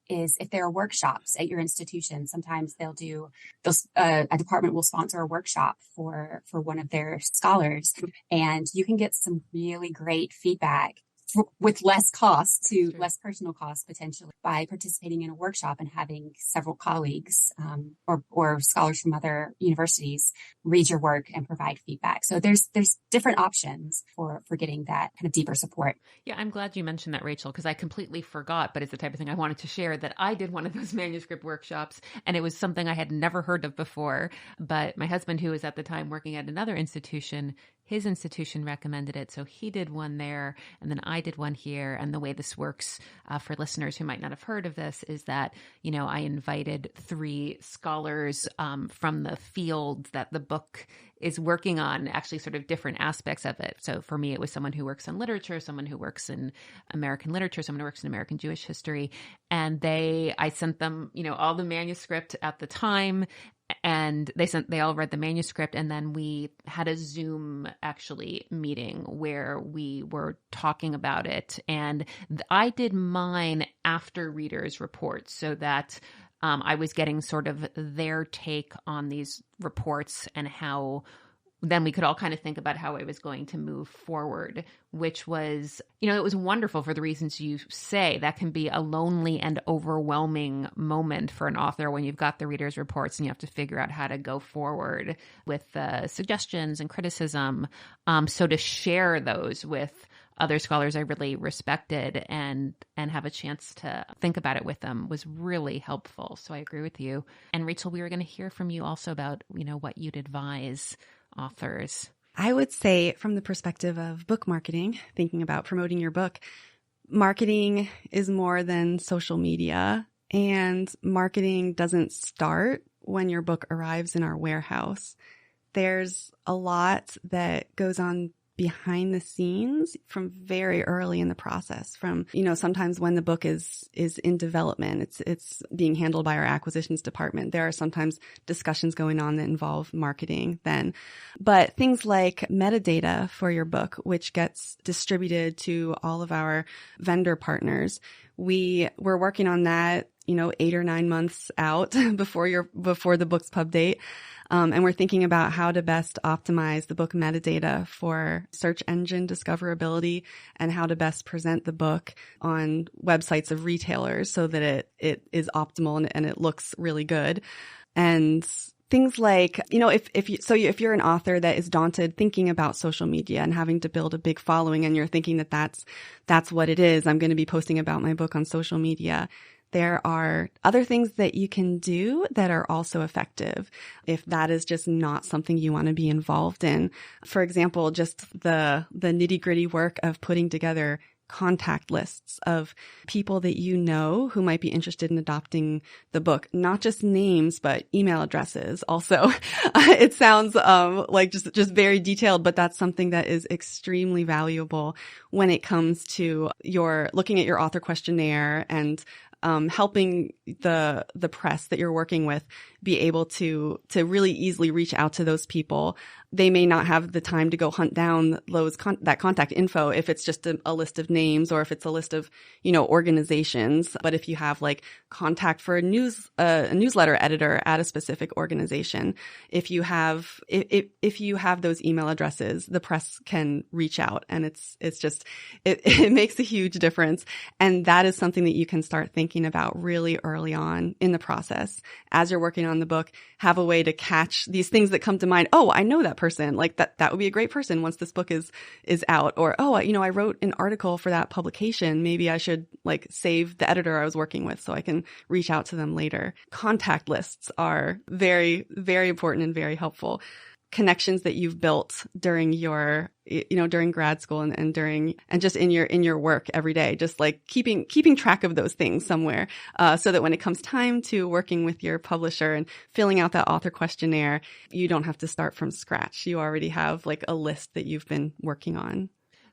S2: is if there are workshops at your institution. Sometimes a department will sponsor a workshop for one of their scholars, and you can get some really great feedback with less cost to less personal cost potentially by participating in a workshop and having several colleagues or scholars from other universities read your work and provide feedback. So there's different options for getting that kind of deeper support.
S1: Yeah, I'm glad you mentioned that, Rachel, because I completely forgot, but it's the type of thing I wanted to share, that I did one of those manuscript workshops, and it was something I had never heard of before. But my husband, who was at the time working at another institution, his institution recommended it. So he did one there, and then I did one here. And the way this works for listeners who might not have heard of this is that, I invited 3 scholars from the field that the book is working on, actually sort of different aspects of it. So for me, it was someone who works in literature, someone who works in American literature, someone who works in American Jewish history. And I sent them, all the manuscript at the time, and they all read the manuscript. And then we had a Zoom actually meeting where we were talking about it. And I did mine after readers' reports so that I was getting sort of their take on these reports, and how then we could all kind of think about how I was going to move forward, which was, it was wonderful for the reasons you say. That can be a lonely and overwhelming moment for an author when you've got the readers' reports and you have to figure out how to go forward with suggestions and criticism. So to share those with other scholars I really respected and have a chance to think about it with them was really helpful. So I agree with you. And Rachel, we were going to hear from you also about, what you'd advise authors.
S3: I would say, from the perspective of book marketing, thinking about promoting your book, marketing is more than social media, and marketing doesn't start when your book arrives in our warehouse. There's a lot that goes on behind the scenes from very early in the process, from, sometimes when the book is in development, it's being handled by our acquisitions department. There are sometimes discussions going on that involve marketing then. But things like metadata for your book, which gets distributed to all of our vendor partners, we're working on that, 8 or 9 months out before the book's pub date. And we're thinking about how to best optimize the book metadata for search engine discoverability, and how to best present the book on websites of retailers so that it is optimal and it looks really good. And things like, if you're an author that is daunted thinking about social media and having to build a big following, and you're thinking that's what it is, I'm going to be posting about my book on social media, there are other things that you can do that are also effective if that is just not something you want to be involved in. For example, just the nitty-gritty work of putting together contact lists of people that who might be interested in adopting the book, not just names, but email addresses. Also, it sounds like just very detailed, but that's something that is extremely valuable when it comes to looking at your author questionnaire and helping the press that you're working with be able to really easily reach out to those people. They may not have the time to go hunt down that contact info if it's just a list of names, or if it's a list of, organizations. But if you have like contact for a newsletter editor at a specific organization, if you have those email addresses, the press can reach out, and it makes a huge difference. And that is something that you can start thinking about really early on in the process. As you're working on the book, have a way to catch these things that come to mind. Oh, I know that person. Like that would be a great person once this book is out. Or, oh, I wrote an article for that publication. Maybe I should save the editor I was working with so I can reach out to them later. Contact lists are very, very important and very helpful. connections that you've built during your, during grad school and just in your work every day, just like keeping track of those things somewhere, so that when it comes time to working with your publisher and filling out that author questionnaire, you don't have to start from scratch. You already have like a list that you've been working on.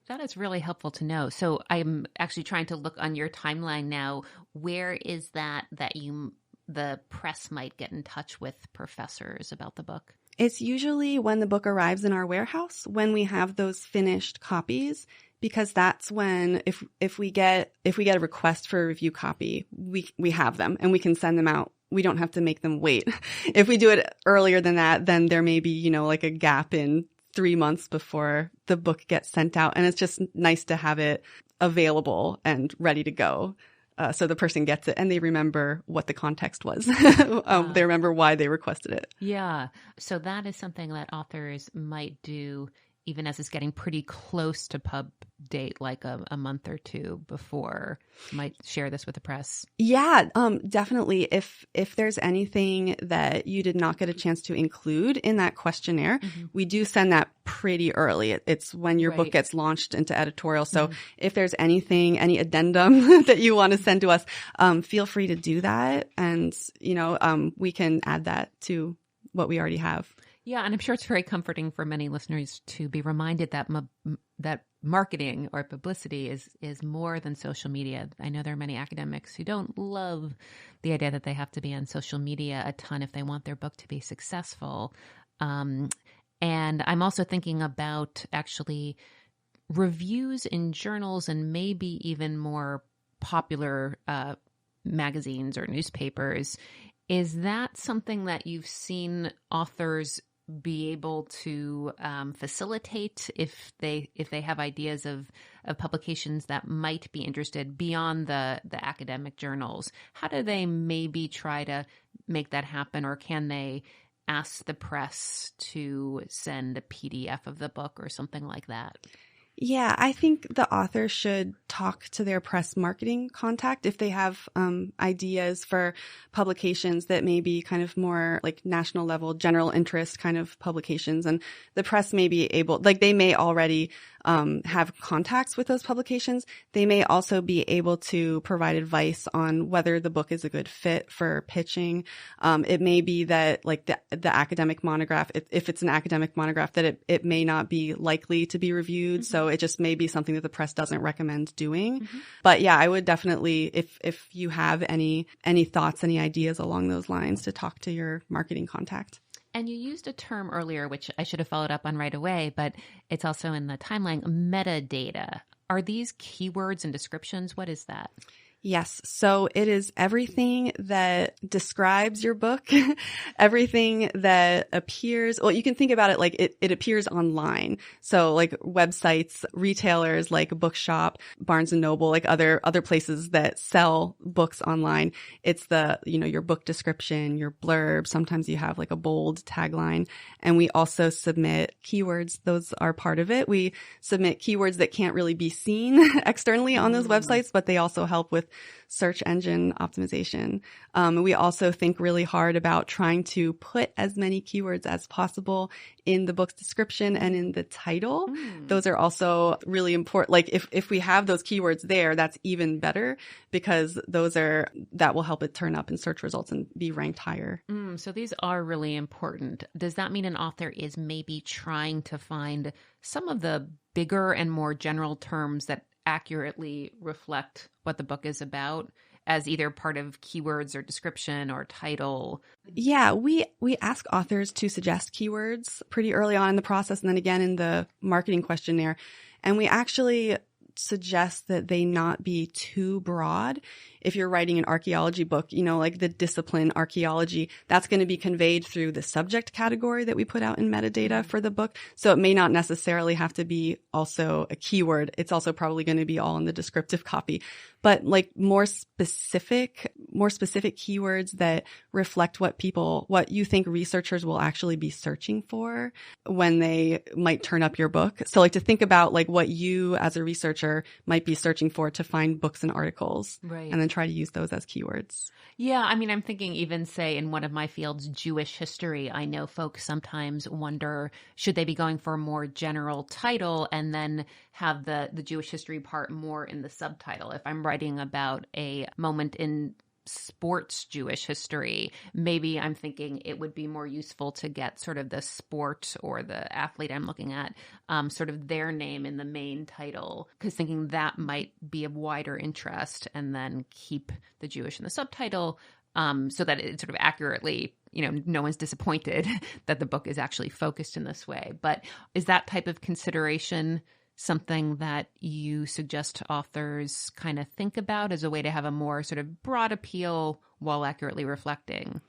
S1: That is really helpful to know. So I'm actually trying to look on your timeline now. Where is that the press might get in touch with professors about the book?
S3: It's usually when the book arrives in our warehouse, when we have those finished copies, because that's when if we get a request for a review copy, we have them and we can send them out. We don't have to make them wait. If we do it earlier than that, then there may be, like a gap in 3 months before the book gets sent out. And it's just nice to have it available and ready to go. So the person gets it and they remember what the context was. They remember why they requested it.
S1: Yeah. So that is something that authors might do even as it's getting pretty close to pub date, like a month or two before, might share this with the press.
S3: Yeah, definitely. If there's anything that you did not get a chance to include in that questionnaire, we do send that pretty early. It's when your book gets launched into editorial. So if there's anything, any addendum that you want to send to us, feel free to do that. And, we can add that to what we already have.
S1: Yeah, and I'm sure it's very comforting for many listeners to be reminded that that marketing or publicity is more than social media. I know there are many academics who don't love the idea that they have to be on social media a ton if they want their book to be successful. And I'm also thinking about actually reviews in journals and maybe even more popular magazines or newspapers. Is that something that you've seen authors be able to facilitate if they have ideas of publications that might be interested beyond the academic journals? How do they maybe try to make that happen, or can they ask the press to send a PDF of the book or something like that?
S3: Yeah, I think the author should talk to their press marketing contact if they have ideas for publications that may be kind of more like national level, general interest kind of publications. And the press may be able, like they may already have contacts with those publications. They may also be able to provide advice on whether the book is a good fit for pitching. It may be that like the academic monograph, if it's an academic monograph, that it may not be likely to be reviewed. So it just may be something that the press doesn't recommend doing. But yeah, I would definitely, if you have any thoughts, any ideas along those lines, to talk to your marketing contact.
S1: And you used a term earlier, which I should have followed up on right away, but it's also in the timeline, metadata. Are these keywords and descriptions? What is that?
S3: Yes. So it is everything that describes your book, everything that appears. Well, you can think about it like it appears online. So like websites, retailers like Bookshop, Barnes and Noble, like other places that sell books online. It's your book description, your blurb. Sometimes you have like a bold tagline. And we also submit keywords. Those are part of it. We submit keywords that can't really be seen externally on those websites, but they also help with search engine optimization. We also think really hard about trying to put as many keywords as possible in the book's description and in the title. Those are also really important. Like if we have those keywords there, that's even better, because that will help it turn up in search results and be ranked higher.
S1: So these are really important. Does that mean an author is maybe trying to find some of the bigger and more general terms that accurately reflect what the book is about as either part of keywords or description or title?
S3: Yeah, we ask authors to suggest keywords pretty early on in the process, and then again in the marketing questionnaire. And we actually suggest that they not be too broad. If you're writing an archaeology book, like the discipline archaeology, that's going to be conveyed through the subject category that we put out in metadata for the book. So it may not necessarily have to be also a keyword. It's also probably going to be all in the descriptive copy. But like more specific keywords that reflect what you think researchers will actually be searching for when they might turn up your book. So like to think about like what you as a researcher might be searching for to find books and articles.
S1: Right.
S3: And then try to use those as keywords.
S1: Yeah, I mean, I'm thinking even say in one of my fields, Jewish history, I know folks sometimes wonder, should they be going for a more general title and then have the Jewish history part more in the subtitle? If I'm writing about a moment in sports Jewish history, maybe I'm thinking it would be more useful to get sort of the sport or the athlete I'm looking at, sort of their name in the main title, because thinking that might be of wider interest, and then keep the Jewish in the subtitle, so that it sort of accurately, no one's disappointed that the book is actually focused in this way. But is that type of consideration something that you suggest authors kind of think about as a way to have a more sort of broad appeal while accurately reflecting?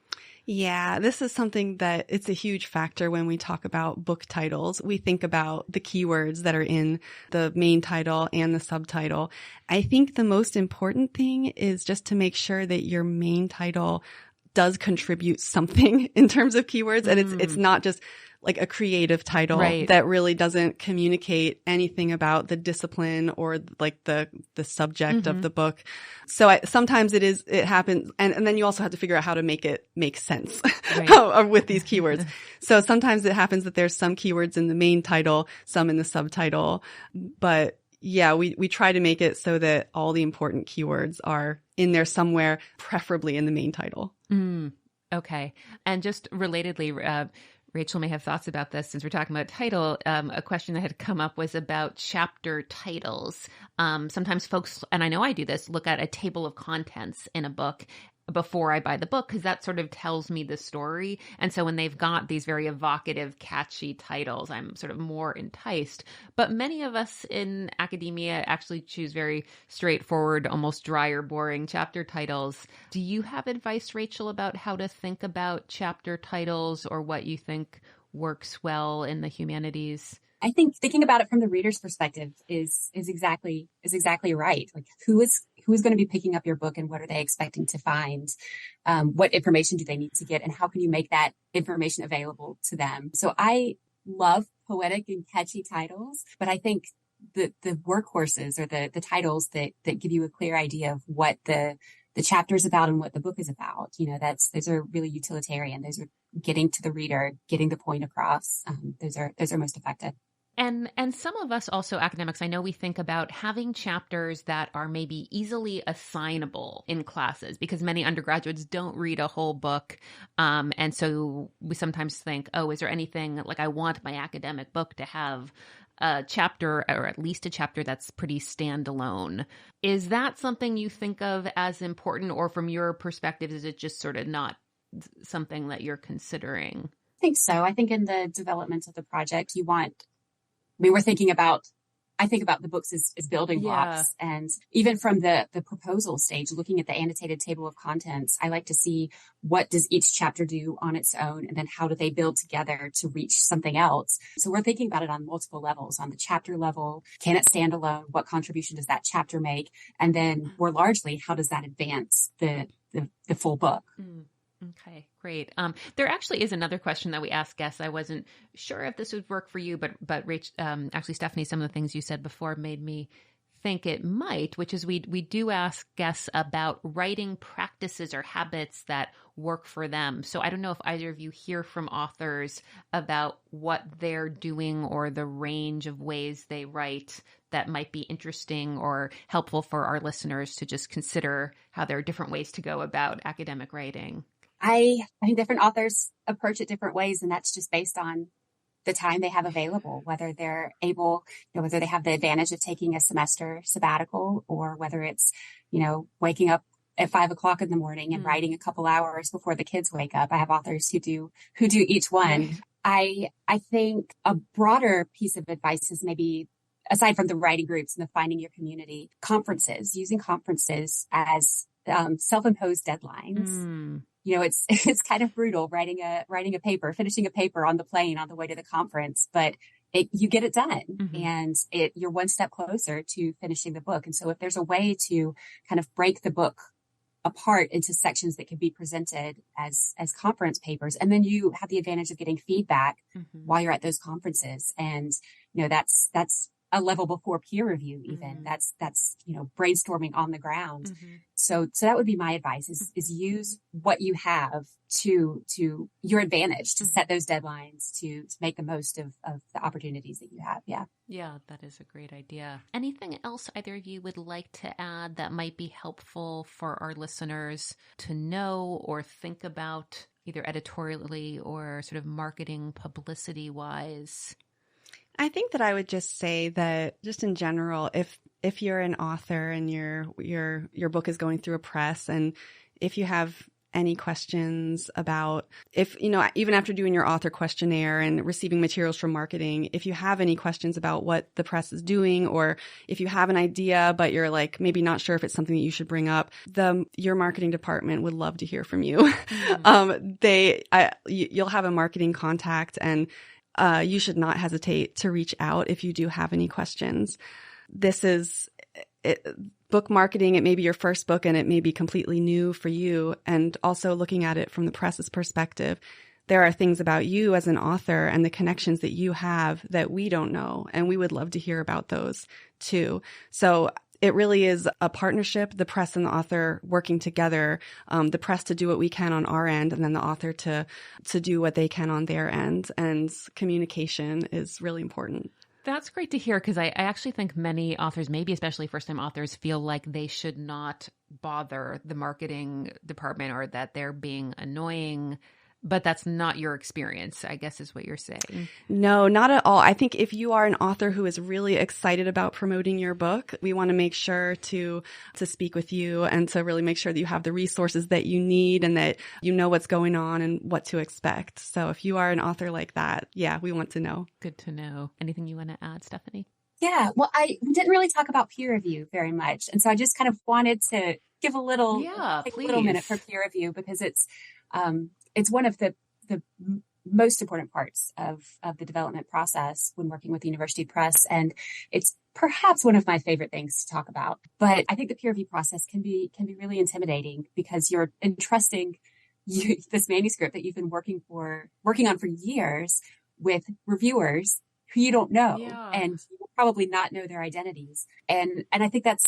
S3: Yeah, this is something that it's a huge factor when we talk about book titles. We think about the keywords that are in the main title and the subtitle. I think the most important thing is just to make sure that your main title does contribute something in terms of keywords, and it's not just like a creative title that really doesn't communicate anything about the discipline or like the subject of the book. So sometimes it happens. And then you also have to figure out how to make it make sense with these keywords. So sometimes it happens that there's some keywords in the main title, some in the subtitle, but yeah, we try to make it so that all the important keywords are in there somewhere, preferably in the main title.
S1: Okay. And just relatedly, Rachel may have thoughts about this since we're talking about title. A question that had come up was about chapter titles. Sometimes folks, and I know I do this, look at a table of contents in a book before I buy the book, because that sort of tells me the story. And so when they've got these very evocative, catchy titles, I'm sort of more enticed. But many of us in academia actually choose very straightforward, almost dry or boring chapter titles. Do you have advice, Rachel, about how to think about chapter titles, or what you think works well in the humanities?
S2: I think thinking about it from the reader's perspective is exactly right. Like who is going to be picking up your book, and what are they expecting to find? What information do they need to get, and how can you make that information available to them? So I love poetic and catchy titles, but I think the workhorses, or the titles that give you a clear idea of what the chapter is about and what the book is about, those are really utilitarian. Those are getting to the reader, getting the point across. Those are most effective.
S1: And some of us also academics, I know we think about having chapters that are maybe easily assignable in classes, because many undergraduates don't read a whole book. And so we sometimes think, oh, is there anything, like I want my academic book to have a chapter, or at least a chapter that's pretty standalone. Is that something you think of as important, or from your perspective, is it just sort of not something that you're considering?
S2: I think so. I think in the development of the project, I think about the books as building blocks. And even from the proposal stage, looking at the annotated table of contents, I like to see what does each chapter do on its own, and then how do they build together to reach something else. So we're thinking about it on multiple levels. On the chapter level, can it stand alone? What contribution does that chapter make? And then more largely, how does that advance the full book?
S1: Okay, great. There actually is another question that we ask guests. I wasn't sure if this would work for you, but Rach, actually, Stephanie, some of the things you said before made me think it might, which is we do ask guests about writing practices or habits that work for them. So I don't know if either of you hear from authors about what they're doing, or the range of ways they write that might be interesting or helpful for our listeners to just consider how there are different ways to go about academic writing.
S2: I think different authors approach it different ways, and that's just based on the time they have available, whether they're able, whether they have the advantage of taking a semester sabbatical, or whether it's, waking up at 5 o'clock in the morning and writing a couple hours before the kids wake up. I have authors who do each one. Right. I think a broader piece of advice is maybe, aside from the writing groups and the finding your community, using conferences as self-imposed deadlines. It's kind of brutal writing a paper, finishing a paper on the plane on the way to the conference, but you get it done, and you're one step closer to finishing the book. And so if there's a way to kind of break the book apart into sections that can be presented as conference papers, and then you have the advantage of getting feedback while you're at those conferences. And, that's a level before peer review even. That's brainstorming on the ground. So that would be my advice is use what you have to your advantage, to set those deadlines, to make the most of the opportunities that you have.
S1: Yeah, that is a great idea. Anything else either of you would like to add that might be helpful for our listeners to know or think about, either editorially or sort of marketing publicity wise?
S3: I think that I would just say that just in general, if you're an author and your book is going through a press, and if you have any questions about, if, even after doing your author questionnaire and receiving materials from marketing, if you have any questions about what the press is doing, or if you have an idea, but you're like, maybe not sure if it's something that you should bring up, your marketing department would love to hear from you. You'll have a marketing contact, and you should not hesitate to reach out if you do have any questions. This is book marketing. It may be your first book and it may be completely new for you. And also looking at it from the press's perspective, there are things about you as an author and the connections that you have that we don't know. And we would love to hear about those too. So it really is a partnership, the press and the author working together, the press to do what we can on our end, and then the author to do what they can on their end. And communication is really important.
S1: That's great to hear, because I actually think many authors, maybe especially first-time authors, feel like they should not bother the marketing department or that they're being annoying. But that's not your experience, I guess, is what you're saying.
S3: No, not at all. I think if you are an author who is really excited about promoting your book, we want to make sure to speak with you and to really make sure that you have the resources that you need and that you know what's going on and what to expect. So if you are an author like that, we want to know.
S1: Good to know. Anything you want to add, Stephanie?
S2: Yeah, well, I didn't really talk about peer review very much. And so I just kind of wanted to give a little minute for peer review, because it's one of the most important parts of the development process when working with the university press. And it's perhaps one of my favorite things to talk about. But I think the peer review process can be really intimidating, because you're entrusting this manuscript that you've been working on for years with reviewers who you don't know, and you will probably not know their identities. And I think that's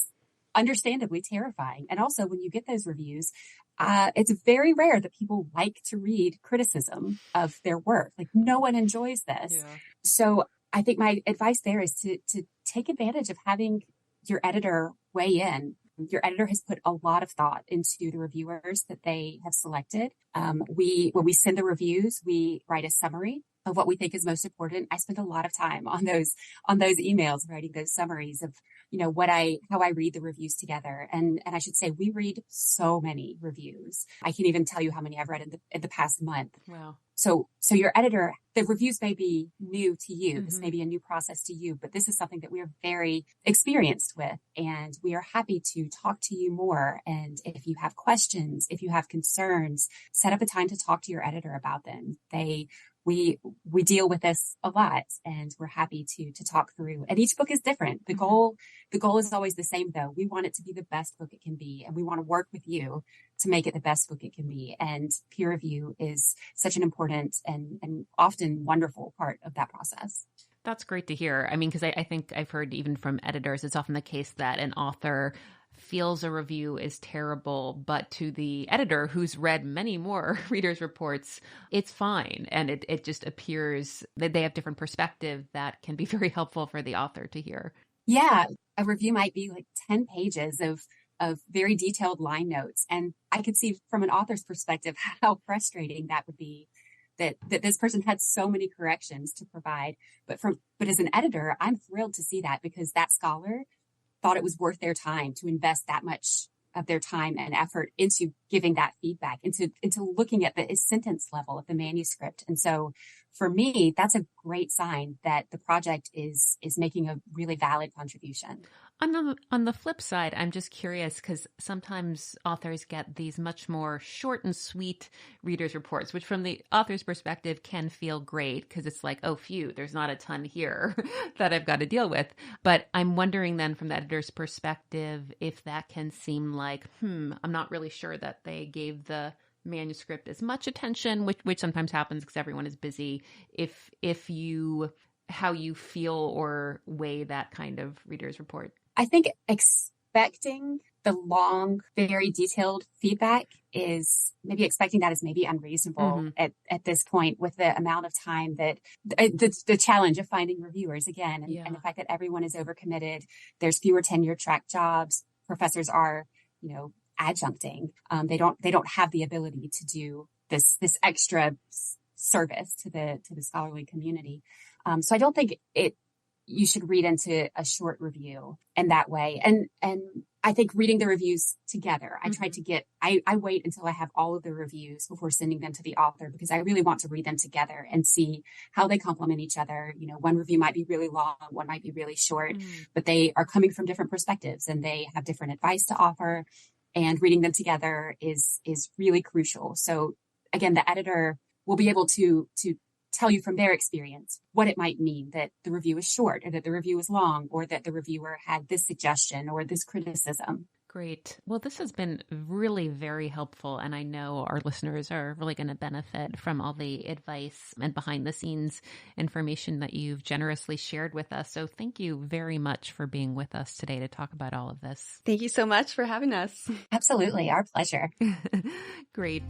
S2: understandably terrifying. And also, when you get those reviews, it's very rare that people like to read criticism of their work. Like, no one enjoys this. Yeah. So I think my advice there is to take advantage of having your editor weigh in. Your editor has put a lot of thought into the reviewers that they have selected. When we send the reviews, we write a summary of what we think is most important. I spend a lot of time on those emails, writing those summaries of, how I read the reviews together. And I should say, we read so many reviews. I can't even tell you how many I've read in the past month.
S1: Wow.
S2: So your editor, the reviews may be new to you. This may be a new process to you, but this is something that we are very experienced with, and we are happy to talk to you more. And if you have questions, if you have concerns, set up a time to talk to your editor about them. We deal with this a lot, and we're happy to talk through. And each book is different. The goal is always the same, though. We want it to be the best book it can be, and we want to work with you to make it the best book it can be. And peer review is such an important and often wonderful part of that process.
S1: That's great to hear. I mean, because I think I've heard even from editors, it's often the case that an author feels a review is terrible, but to the editor who's read many more readers' reports, it's fine. And it just appears that they have different perspective that can be very helpful for the author to hear.
S2: Yeah, a review might be like 10 pages of very detailed line notes. And I could see from an author's perspective how frustrating that would be, that this person had so many corrections to provide. But as an editor, I'm thrilled to see that, because that scholar thought it was worth their time to invest that much of their time and effort into giving that feedback, into looking at the sentence level of the manuscript. And so for me, that's a great sign that the project is making a really valid contribution.
S1: On the flip side, I'm just curious, because sometimes authors get these much more short and sweet readers' reports, which from the author's perspective can feel great, because it's like, oh, phew, there's not a ton here that I've got to deal with. But I'm wondering then from the editor's perspective if that can seem like, I'm not really sure that they gave the manuscript as much attention, which sometimes happens because everyone is busy. If you how you feel or weigh that kind of reader's report?
S2: I think expecting the long, very detailed feedback is maybe unreasonable at this point, with the amount of time that the challenge of finding reviewers again, and the fact that everyone is overcommitted. There's fewer tenure track jobs. Professors are, adjuncting. They don't have the ability to do this extra service to the scholarly community. So I don't think you should read into a short review in that way. And I think reading the reviews together, I wait until I have all of the reviews before sending them to the author, because I really want to read them together and see how they complement each other. One review might be really long, one might be really short, but they are coming from different perspectives and they have different advice to offer, and reading them together is really crucial. So again, the editor will be able to tell you from their experience what it might mean that the review is short, or that the review is long, or that the reviewer had this suggestion or this criticism.
S1: Great. Well, this has been really very helpful, and I know our listeners are really going to benefit from all the advice and behind the scenes information that you've generously shared with us. So thank you very much for being with us today to talk about all of this.
S3: Thank you so much for having us.
S2: Absolutely. Our pleasure.
S1: Great.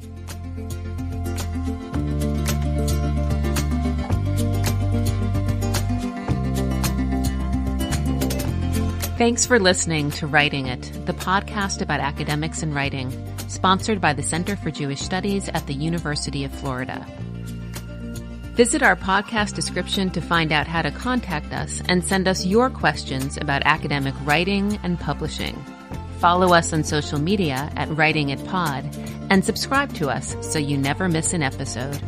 S1: Thanks for listening to Writing It, the podcast about academics and writing, sponsored by the Center for Jewish Studies at the University of Florida. Visit our podcast description to find out how to contact us and send us your questions about academic writing and publishing. Follow us on social media at Writing It Pod and subscribe to us so you never miss an episode.